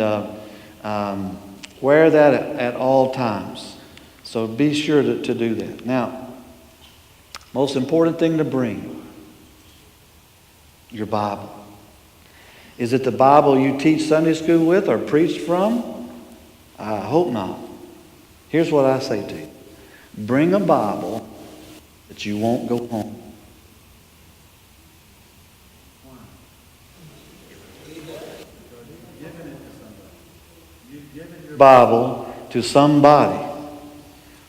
wear that at all times. So be sure to do that. Now, most important thing to bring, your Bible. Is it the Bible you teach Sunday school with or preach from? I hope not. Here's what I say to you. Bring a Bible that you won't go home. Bible to somebody.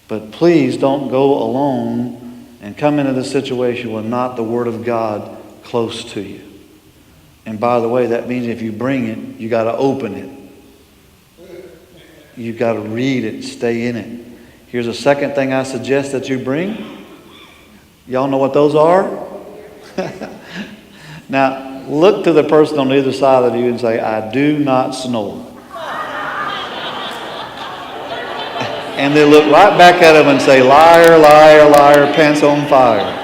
But please don't go alone and come into the situation with not the Word of God close to you. And by the way, that means if you bring it, you got to open it. You've got to read it, stay in it. Here's a second thing I suggest that you bring. Y'all know what those are? Now, look to the person on either side of you and say, "I do not snore." And they look right back at him and say, "Liar, liar, liar, pants on fire."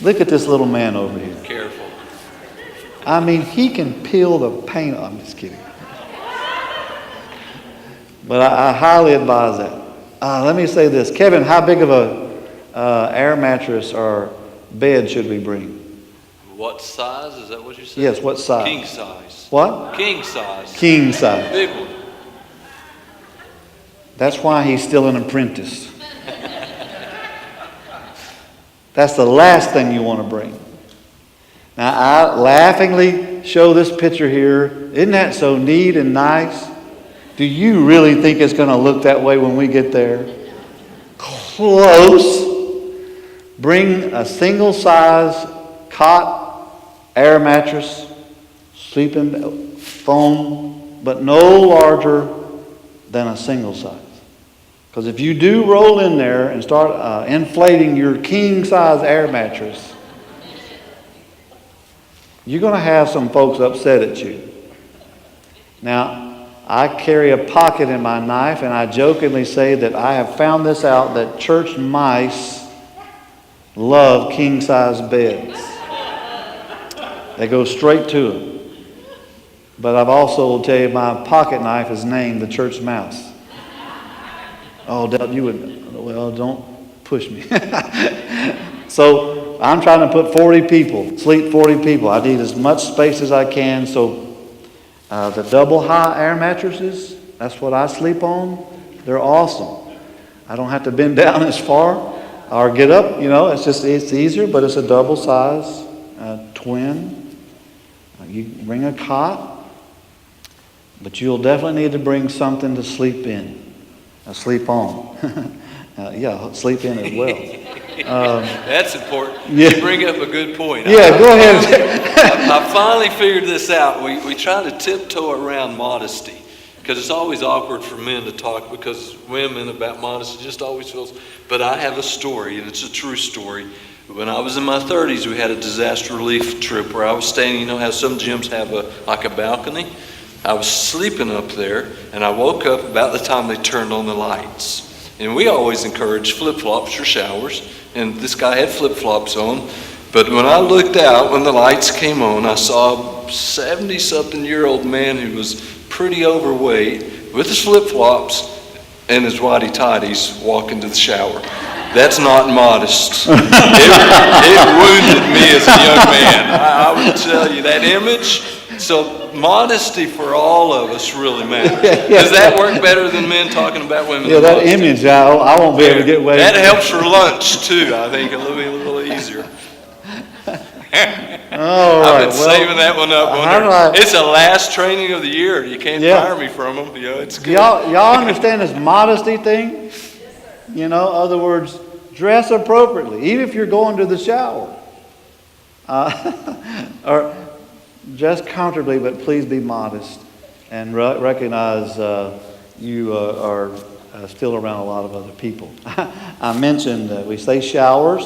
Look at this little man over here. Careful. I mean, he can peel the paint. I'm just kidding. But I highly advise that. Let me say this. Kevin, how big of a air mattress or bed should we bring? What size? Is that what you said? Yes, what size? King size. What? King size. King size. Big one. That's why he's still an apprentice. That's the last thing you want to bring. Now, I laughingly show this picture here. Isn't that so neat and nice? Do you really think it's going to look that way when we get there? Close. Bring a single size cot, air mattress, sleeping foam, but no larger than a single size. Because if you do roll in there and start inflating your king size air mattress, you're going to have some folks upset at you. Now, I carry a pocket in my knife, and I jokingly say that I have found this out, that church mice love king size beds. They go straight to them. But I've also will tell you my pocket knife is named the church mouse. Oh, Del, you would, well, don't push me. So I'm trying to put 40 people, sleep 40 people. I need as much space as I can. So the double high air mattresses, that's what I sleep on. They're awesome. I don't have to bend down as far or get up, it's easier, but it's a double size twin. You bring a cot, but you'll definitely need to bring something to sleep in. Sleep on. Sleep in as well. That's important. Yeah. You bring up a good point. Yeah, go ahead. I finally figured this out. We try to tiptoe around modesty, because it's always awkward for men to talk, because women about modesty just always feels. But I have a story, and it's a true story. When I was in my 30s, we had a disaster relief trip where I was staying. How some gyms have a balcony? I was sleeping up there, and I woke up about the time they turned on the lights. And we always encourage flip-flops for showers, and this guy had flip-flops on. But when I looked out, when the lights came on, I saw a 70-something-year-old man who was pretty overweight with his flip-flops and his whitey-tighties walking to the shower. That's not modest. It wounded me as a young man. I would tell you that image. So modesty for all of us really matters. Does that work better than men talking about women? Yeah, that image, I won't be able to get away. That helps for lunch too, I think, a little easier. All I've right, been well, saving that one up. how do Wondering, I- it's the last training of the year. You can't Yeah. fire me from them. It's good. Y'all understand this modesty thing? You know, other words, dress appropriately, even if you're going to the shower. Or dress comfortably, but please be modest and recognize you are still around a lot of other people. I mentioned we say showers.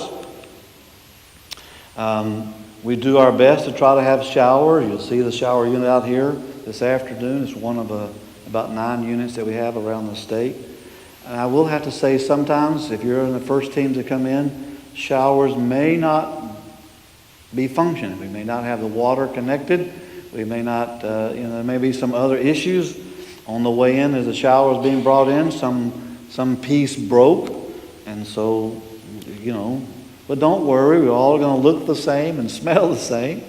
We do our best to try to have showers. You'll see the shower unit out here this afternoon. It's one of about 9 units that we have around the state. And I will have to say sometimes if you're in the first team to come in, showers may not be functioning. We may not have the water connected. We may not, there may be some other issues. On the way in as the shower is being brought in, some piece broke. And so, but don't worry, we're all going to look the same and smell the same.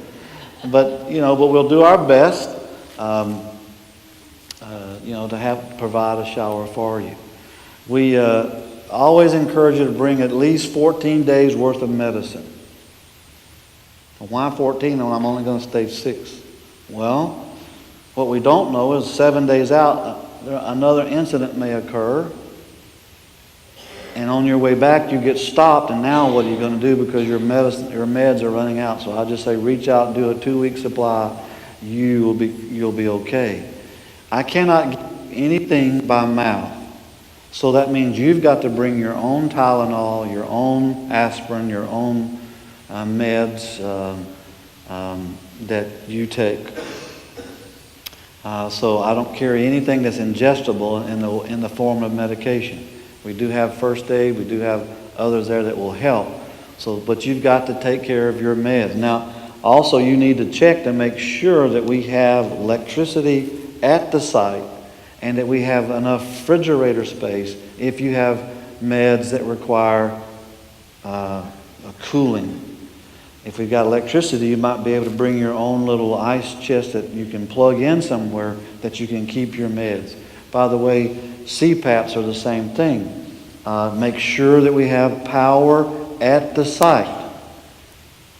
But we'll do our best, to provide a shower for you. We always encourage you to bring at least 14 days worth of medicine. Why 14 when I'm only going to stay 6? Well, what we don't know is 7 days out, another incident may occur. And on your way back, you get stopped, and now what are you going to do because your meds are running out? So I just say reach out and do a 2-week supply. You'll be okay. I cannot give anything by mouth. So that means you've got to bring your own Tylenol, your own aspirin, your own meds that you take. So I don't carry anything that's ingestible in the form of medication. We do have first aid. We do have others there that will help. But you've got to take care of your meds. Now, also you need to check to make sure that we have electricity at the site and that we have enough refrigerator space if you have meds that require cooling. If we've got electricity, you might be able to bring your own little ice chest that you can plug in somewhere that you can keep your meds. By the way, CPAPs are the same thing. Make sure that we have power at the site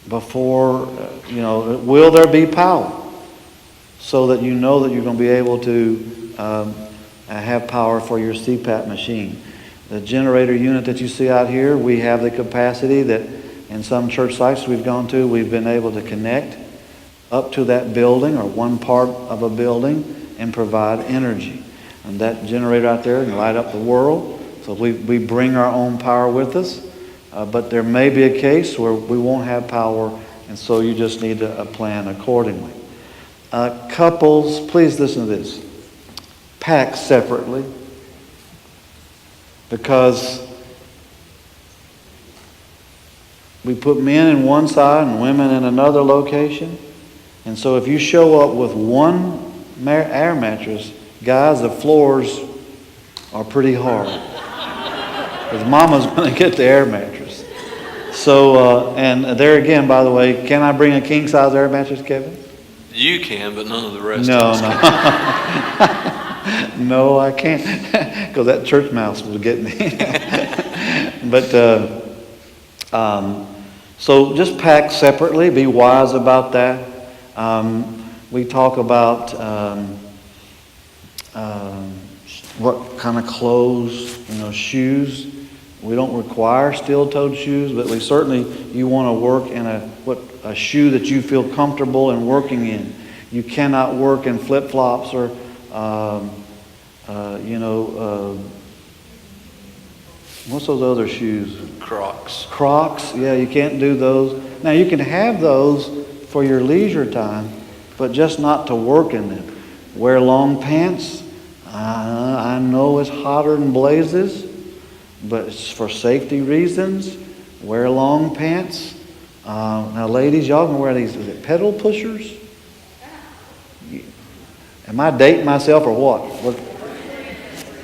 before, will there be power? So that you know that you're going to be able to have power for your CPAP machine. The generator unit that you see out here, we have the capacity that in some church sites we've gone to, we've been able to connect up to that building or one part of a building and provide energy. And that generator out there can light up the world. So we bring our own power with us. But there may be a case where we won't have power, and so you just need to plan accordingly. Couples, please listen to this. Pack separately, because we put men in one side and women in another location. And so if you show up with one air mattress, guys, the floors are pretty hard. Because mama's going to get the air mattress. So, and there again, by the way, can I bring a king-size air mattress, Kevin? You can, but none of the rest No, of us no. No, I can't. Because that church mouse will get me. But, so just pack separately. Be wise about that. We talk about what kind of clothes, shoes. We don't require steel-toed shoes, but you want to work in a shoe that you feel comfortable in working in. You cannot work in flip-flops or, what's those other shoes? Crocs. Crocs, yeah, you can't do those. Now, you can have those for your leisure time, but just not to work in them. Wear long pants. I know it's hotter than blazes, but it's for safety reasons. Wear long pants. Now, ladies, y'all can wear these, is it pedal pushers? Am I dating myself or what?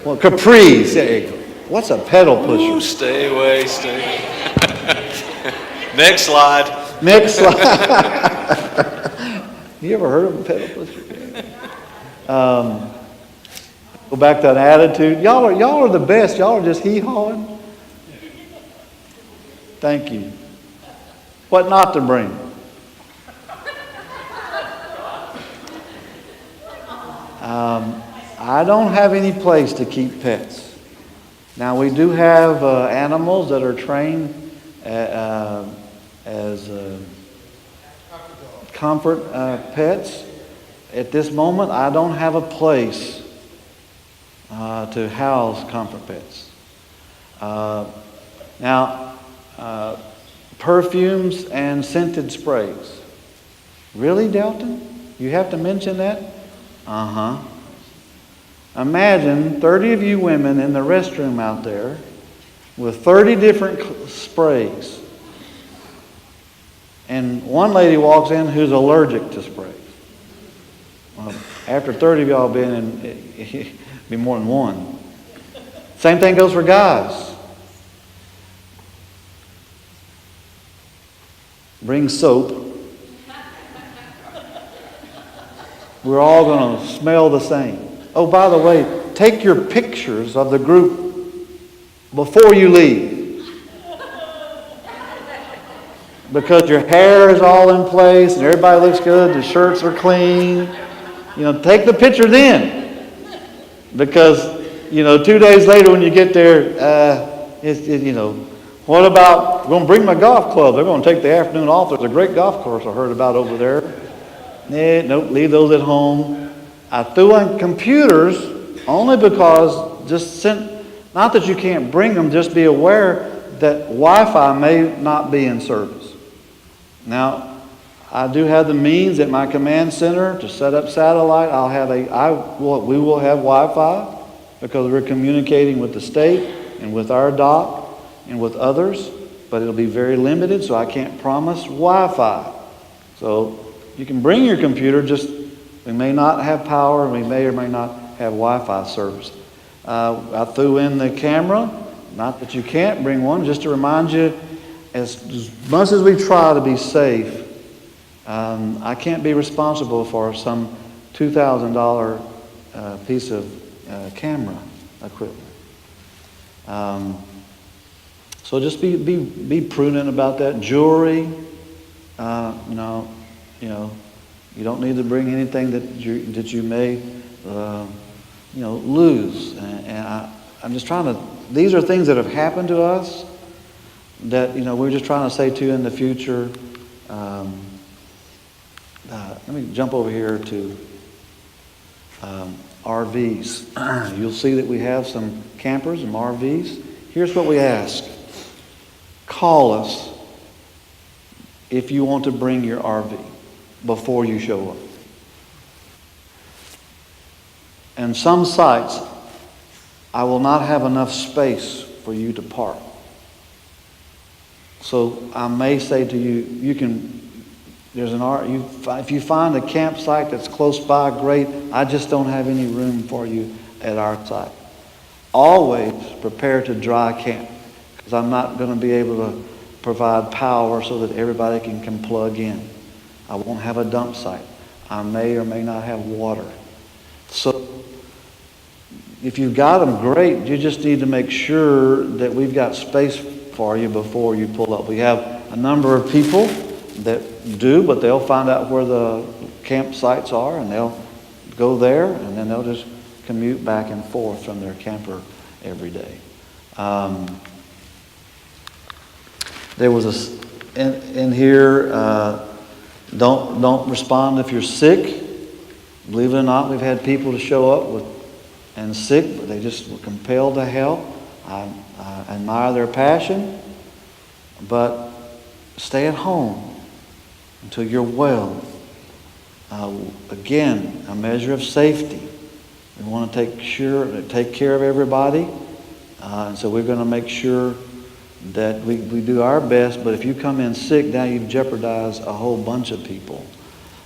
What capris? There you go. What's a pedal pusher? Ooh, stay away. Next slide. Next slide. You ever heard of a pedal pusher? Go back to that attitude. Y'all are the best. Y'all are just hee-hawing. Thank you. What not to bring? I don't have any place to keep pets. Now, we do have animals that are trained as comfort pets. At this moment, I don't have a place to house comfort pets. Now, perfumes and scented sprays. Really, Delton? You have to mention that? Uh-huh. Imagine 30 of you women in the restroom out there with 30 different sprays. And one lady walks in who's allergic to sprays. Well, after 30 of y'all been in, it'd be more than one. Same thing goes for guys. Bring soap. We're all going to smell the same. Oh, by the way, take your pictures of the group before you leave. Because your hair is all in place and everybody looks good, the shirts are clean. Take the picture then. Because, 2 days later when you get there, what about, I'm going to bring my golf club. They're going to take the afternoon off. There's a great golf course I heard about over there. Nope, leave those at home. I threw in computers only because not that you can't bring them, just be aware that Wi-Fi may not be in service. Now, I do have the means at my command center to set up satellite. We will have Wi-Fi because we're communicating with the state and with our doc and with others, but it'll be very limited, so I can't promise Wi-Fi. So you can bring your computer, just we may not have power, and we may or may not have Wi-Fi service. I threw in the camera, not that you can't bring one, just to remind you, as much as we try to be safe, I can't be responsible for some $2,000 piece of camera equipment. So just be prudent about that. Jewelry, you don't need to bring anything that you may, lose. And I'm just trying to. These are things that have happened to us that we're just trying to say to you in the future. Let me jump over here to RVs. You'll see that we have some campers and RVs. Here's what we ask. Call us if you want to bring your RV before you show up. And some sites, I will not have enough space for you to park. So I may say to you, if you find a campsite that's close by, great. I just don't have any room for you at our site. Always prepare to dry camp, because I'm not going to be able to provide power so that everybody can plug in. I won't have a dump site. I may or may not have water. So if you've got them, great. You just need to make sure that we've got space for you before you pull up. We have a number of people that do, but they'll find out where the campsites are and they'll go there, and then they'll just commute back and forth from their camper every day. There was in here, don't respond if you're sick. Believe it or not, we've had people to show up and sick, but they just were compelled to help. I admire their passion, but stay at home until you're well. Again, a measure of safety. We want to take care of everybody, and so we're going to make sure that we do our best. But if you come in sick, now you've jeopardized a whole bunch of people.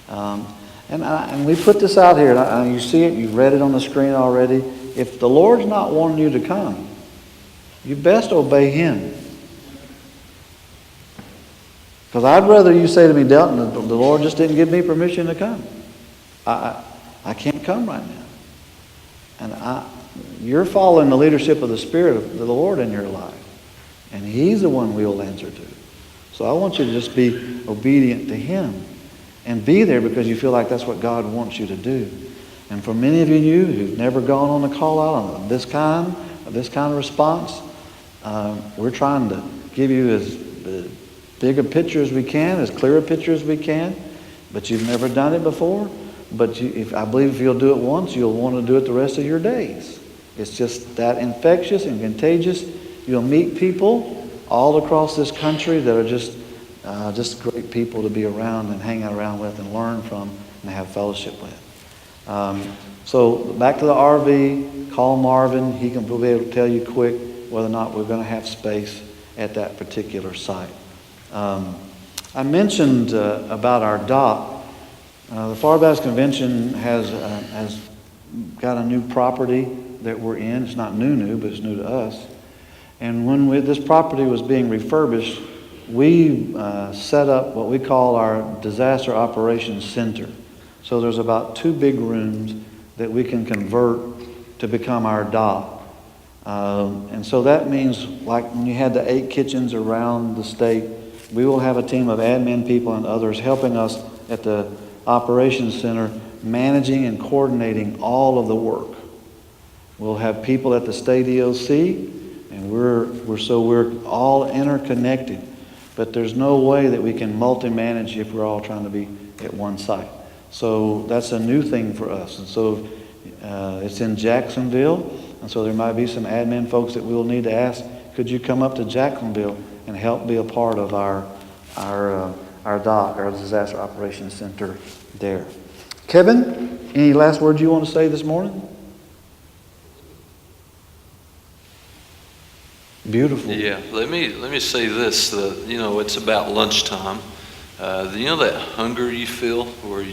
And we put this out here. You see it. You've read it on the screen already. If the Lord's not wanting you to come, you best obey Him. Because I'd rather you say to me, Delton, the Lord just didn't give me permission to come. I can't come right now. And you're following the leadership of the Spirit of the Lord in your life. And He's the one we'll answer to. So I want you to just be obedient to Him. And be there because you feel like that's what God wants you to do. And for many of you who've never gone on a call out of this kind of response, we're trying to give you as big a picture as we can, as clear a picture as we can, but you've never done it before. But I believe if you'll do it once, you'll want to do it the rest of your days. It's just that infectious and contagious. You'll meet people all across this country that are just great people to be around and hang around with and learn from and have fellowship with. So back to the RV, call Marvin. He will be able to tell you quick whether or not we're going to have space at that particular site. I mentioned about our dock. The Florida Baptist Convention has got a new property that we're in. It's not new, but it's new to us. And when this property was being refurbished, we set up what we call our Disaster Operations Center. So there's about 2 big rooms that we can convert to become our dock. And so that means, like when you had the 8 kitchens around the state, we will have a team of admin people and others helping us at the Operations Center, managing and coordinating all of the work. We'll have people at the state EOC, and we're all interconnected. But there's no way that we can multi-manage if we're all trying to be at one site. So that's a new thing for us. And so it's in Jacksonville, and so there might be some admin folks that we'll need to ask, could you come up to Jacksonville and help be a part of our dock, our Disaster Operations Center there. Kevin, any last words you want to say this morning? Beautiful. Yeah, let me say this. It's about lunchtime. That hunger you feel, where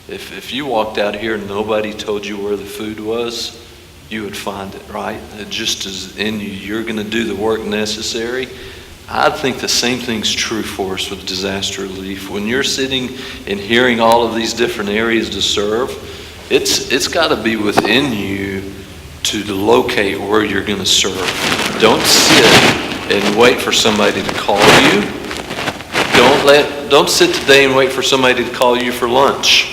if you walked out here and nobody told you where the food was, you would find it, right? It just is in you. You're going to do the work necessary. I think the same thing's true for us with disaster relief. When you're sitting and hearing all of these different areas to serve, it's got to be within you to locate where you're going to serve. Don't sit and wait for somebody to call you. Don't sit today and wait for somebody to call you for lunch.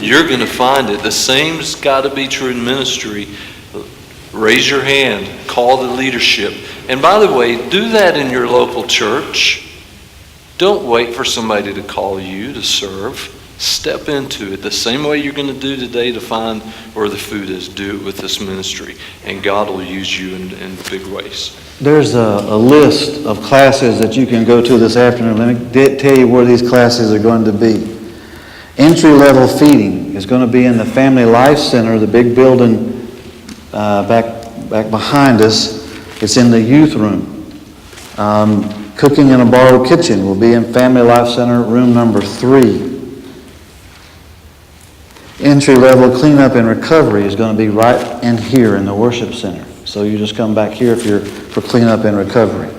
You're going to find it. The same's got to be true in ministry. Raise your hand, call the leadership. And by the way, do that in your local church. Don't wait for somebody to call you to serve. Step into it the same way you're going to do today to find where the food is. Do it with this ministry, and God will use you in big ways. There's a list of classes that you can go to this afternoon. Let me tell you where these classes are going to be. Entry-level feeding is going to be in the Family Life Center, the big building back behind us. It's in the youth room. Cooking in a borrowed kitchen will be in Family Life Center, room number 3. Entry-level cleanup and recovery is going to be right in here in the worship center. So you just come back here if you're for cleanup and recovery.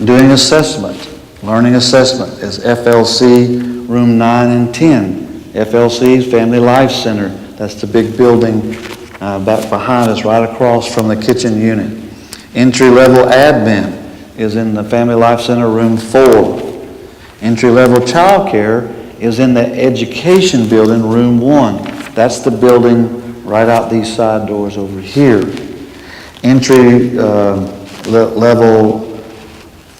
Doing assessment, learning assessment is FLC, room 9 and 10. FLC's Family Life Center. That's the big building back behind us, right across from the kitchen unit. Entry-level admin is in the Family Life Center, room 4. Entry-level childcare is in the education building, room 1. That's the building right out these side doors over here. Entry level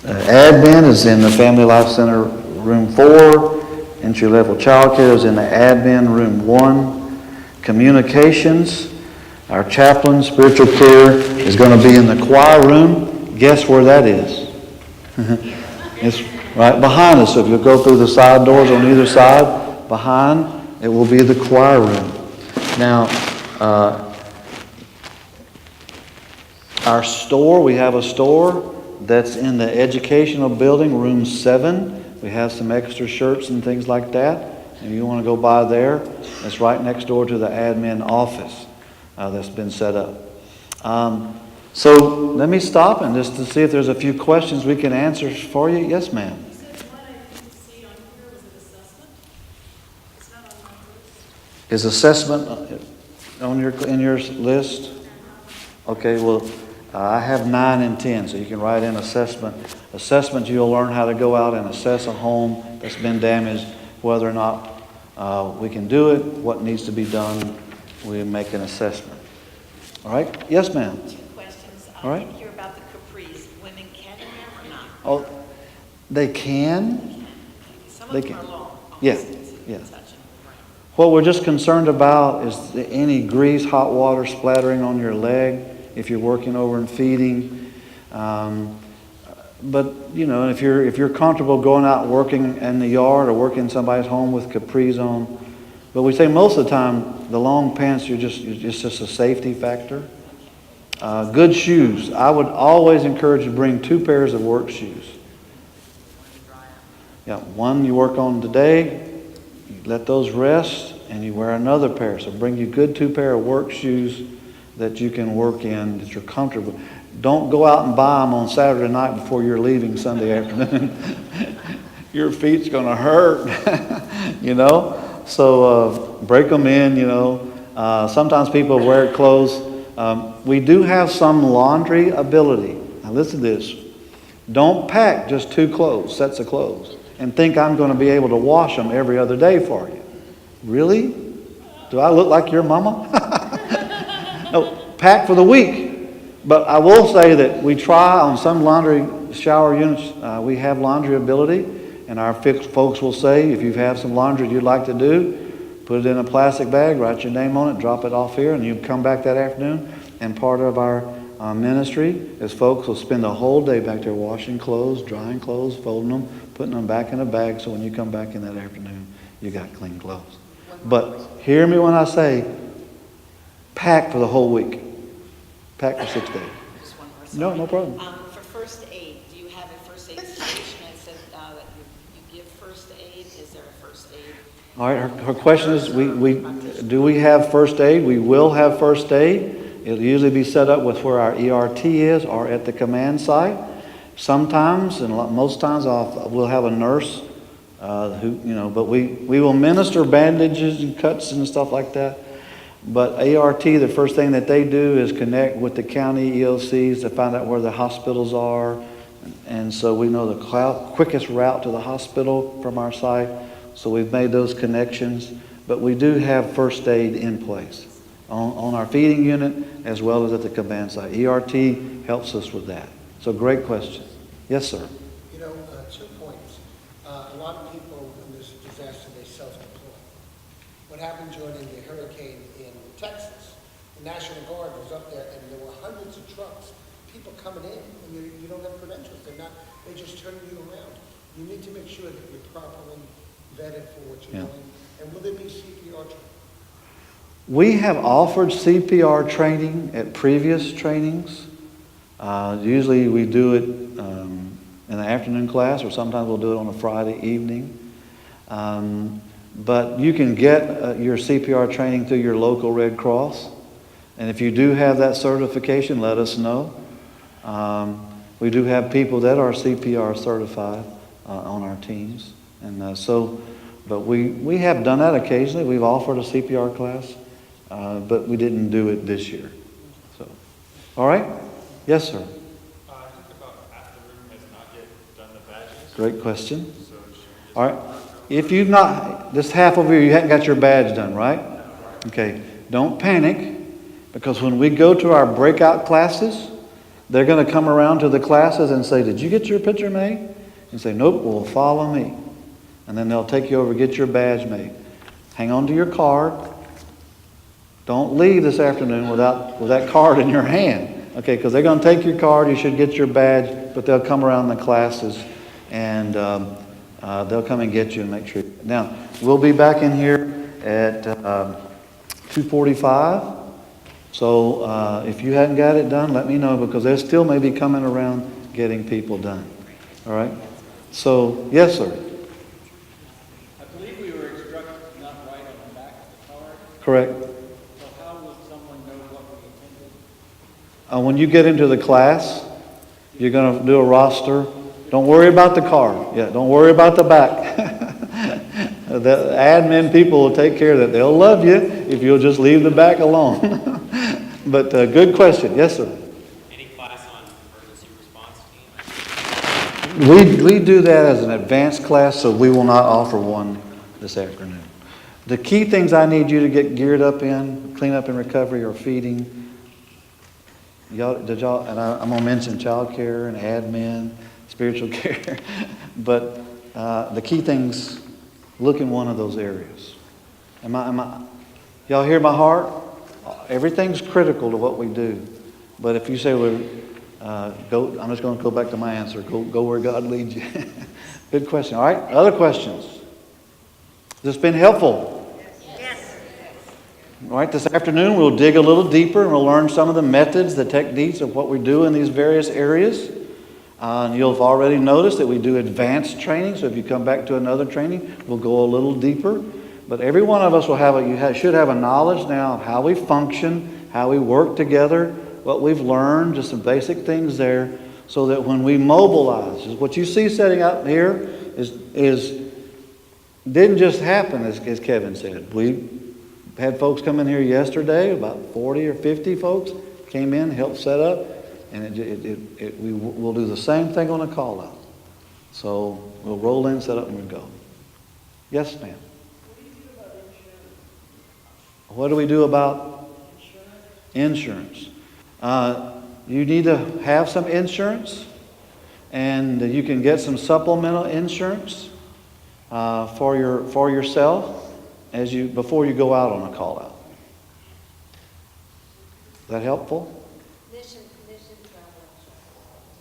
admin is in the Family Life Center, room 4. Entry-level childcare is in the admin, room 1. Communications, our chaplain, spiritual care, is going to be in the choir room. Guess where that is? It's right behind us. So if you go through the side doors on either side, behind, it will be the choir room. Now, our store, we have a store that's in the educational building, room 7. We have some extra shirts and things like that. And you want to go by there, it's right next door to the admin office that's been set up. So let me stop and just to see if there's a few questions we can answer for you. Yes, ma'am. You said the one I didn't see on here was an assessment? It's not on my list. Is assessment in your list? Okay, well, I have 9 and 10, so you can write in assessment. Assessment, you'll learn how to go out and assess a home that's been damaged, whether or not we can do it, what needs to be done, we make an assessment. All right? Yes, ma'am. 2 questions. All right. I didn't hear about the capris. Women can wear or not? Oh, they can. Some They of them can. are long. Yeah, almost yeah. touching. Right. What we're just concerned about is any grease, hot water splattering on your leg if you're working over and feeding. But you know, if you're comfortable going out and working in the yard or working in somebody's home with capris on, but we say most of the time the long pants it's just a safety factor. Good shoes. I would always encourage you to bring 2 pairs of work shoes. Yeah, one you work on today, you let those rest, and you wear another pair. So bring you good 2 pair of work shoes that you can work in, that you're comfortable. Don't go out and buy them on Saturday night before you're leaving Sunday afternoon. Your feet's going to hurt, you know. So break them in, you know. Sometimes people wear clothes. We do have some laundry ability. Now listen to this. Don't pack just 2 clothes, sets of clothes, and think I'm going to be able to wash them every other day for you. Really? Do I look like your mama? No, pack for the week. But I will say that we try on some laundry shower units, we have laundry ability, and our folks will say, if you have some laundry you'd like to do, put it in a plastic bag, write your name on it, drop it off here, and you come back that afternoon. And part of our ministry is folks will spend the whole day back there washing clothes, drying clothes, folding them, putting them back in a bag, so when you come back in that afternoon, you got clean clothes. But hear me when I say, pack for the whole week. Pack for 6 days. Just one more. No, no problem. For first aid, do you have a first aid station that said that you give first aid? Is there a first aid? All right, her question is, do we have first aid? We will have first aid. It'll usually be set up with where our ERT is or at the command site. Sometimes, and most times, we'll have a nurse who, you know, but we will minister bandages and cuts and stuff like that. But ART, the first thing that they do is connect with the county EOCs to find out where the hospitals are. And so we know the quickest route to the hospital from our site. So we've made those connections. But we do have first aid in place on our feeding unit as well as at the command site. ERT helps us with that. So great question. Yes, sir. You know, 2 points. A lot of people in this disaster, they self-employ. What happened during the hurricane in Texas, the National Guard was up there and there were hundreds of trucks, people coming in, and you don't have credentials. They just turn you around. You need to make sure that you're properly vetted for what you're doing. And will there be CPR training? We have offered CPR training at previous trainings. Usually we do it in the afternoon class, or sometimes we'll do it on a Friday evening. But you can get your CPR training through your local Red Cross. And if you do have that certification, let us know. We do have people that are CPR certified on our teams. And but we have done that occasionally. We've offered a CPR class, but we didn't do it this year. So, all right? Yes, sir. I think about half the room has not yet done the badges. Great question. So should All right. If you've not, this half of you hadn't got your badge done, right? Okay. Don't panic, because when we go to our breakout classes, they're going to come around to the classes and say, "Did you get your picture made?" And say, "Nope, well, follow me." And then they'll take you over, get your badge made. Hang on to your card. Don't leave this afternoon with that card in your hand. Okay, because they're going to take your card, you should get your badge, but they'll come around the classes and they'll come and get you and make sure. Now, we'll be back in here at 2:45. So if you hadn't got it done, let me know, because they still may be coming around getting people done. All right? So, yes, sir. I believe we were instructed to not write on the back of the card, Correct. so how will someone know what we intended? When you get into the class, you're going to do a roster. Don't worry about the card. Yeah, don't worry about the back. The admin people will take care of that. They'll love you if you'll just leave the back alone. But good question. Yes, sir. Any class on emergency response team? We do that as an advanced class, so we will not offer one this afternoon. The key things I need you to get geared up in, clean up and recovery, are feeding. And I'm going to mention child care and admin, spiritual care. But the key things, look in one of those areas. Y'all hear my heart? Everything's critical to what we do. But if you say, I'm just going to go back to my answer. Go where God leads you. Good question. All right, other questions? Has this been helpful? Yes. All right, this afternoon we'll dig a little deeper and we'll learn some of the methods, the techniques of what we do in these various areas. And you'll have already noticed that we do advanced training. So if you come back to another training, we'll go a little deeper. But every one of us should have a knowledge now of how we function, how we work together, what we've learned, just some basic things there, so that when we mobilize, what you see setting up here didn't just happen, as Kevin said. We had folks come in here yesterday, about 40 or 50 folks came in, helped set up, and we'll do the same thing on a call out. So we'll roll in, set up, and we'll go. Yes, ma'am. What do we do about insurance? You need to have some insurance, and you can get some supplemental insurance for yourself before you go out on a call out. Is that helpful? Mission travel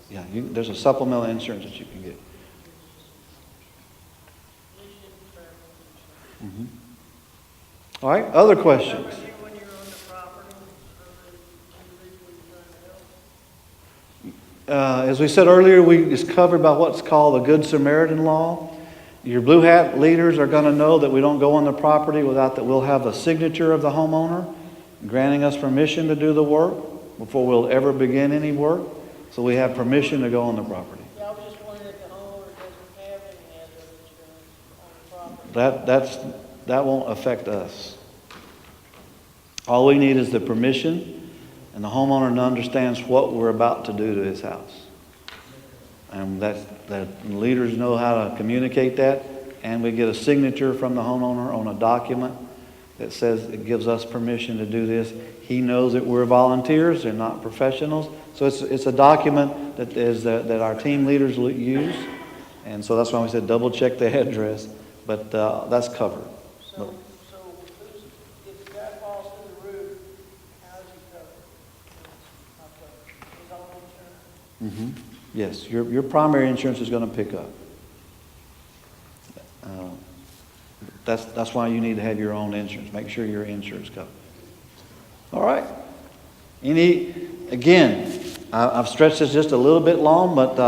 insurance. Yeah, there's a supplemental insurance that you can get. Mm-hmm. All right, other questions? As we said earlier, it's covered by what's called the Good Samaritan law. Your Blue Hat leaders are going to know that we don't go on the property without that we'll have the signature of the homeowner granting us permission to do the work before we'll ever begin any work. So we have permission to go on the property. Yeah, I was just wondering if the homeowner doesn't have any hazard insurance on the property. That won't affect us. All we need is the permission, and the homeowner understands what we're about to do to his house. And that leaders know how to communicate that, and we get a signature from the homeowner on a document that says it gives us permission to do this. He knows that we're volunteers, they're not professionals. So it's a document that our team leaders use, and so that's why we said double check the address, but that's covered. So if the guy falls through the roof, how's he covered? His own insurance? Mm-hmm. Yes, your primary insurance is going to pick up. That's why you need to have your own insurance. Make sure your insurance covers. All right. Again, I've stretched this just a little bit long, but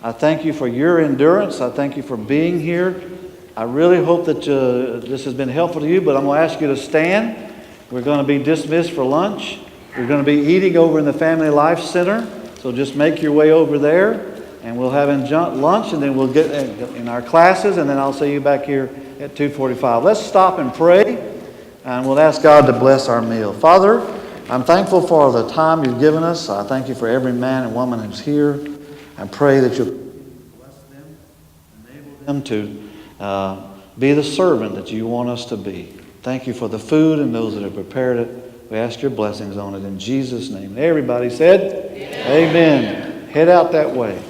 I thank you for your endurance. I thank you for being here. I really hope that this has been helpful to you, but I'm going to ask you to stand. We're going to be dismissed for lunch. We're going to be eating over in the Family Life Center. So just make your way over there, and we'll have lunch, and then we'll get in our classes, and then I'll see you back here at 2:45. Let's stop and pray, and we'll ask God to bless our meal. Father, I'm thankful for the time you've given us. I thank you for every man and woman who's here. I pray that you'll bless them, enable them to be the servant that you want us to be. Thank you for the food and those that have prepared it. We ask your blessings on it in Jesus' name. Everybody said, Amen. Head out that way.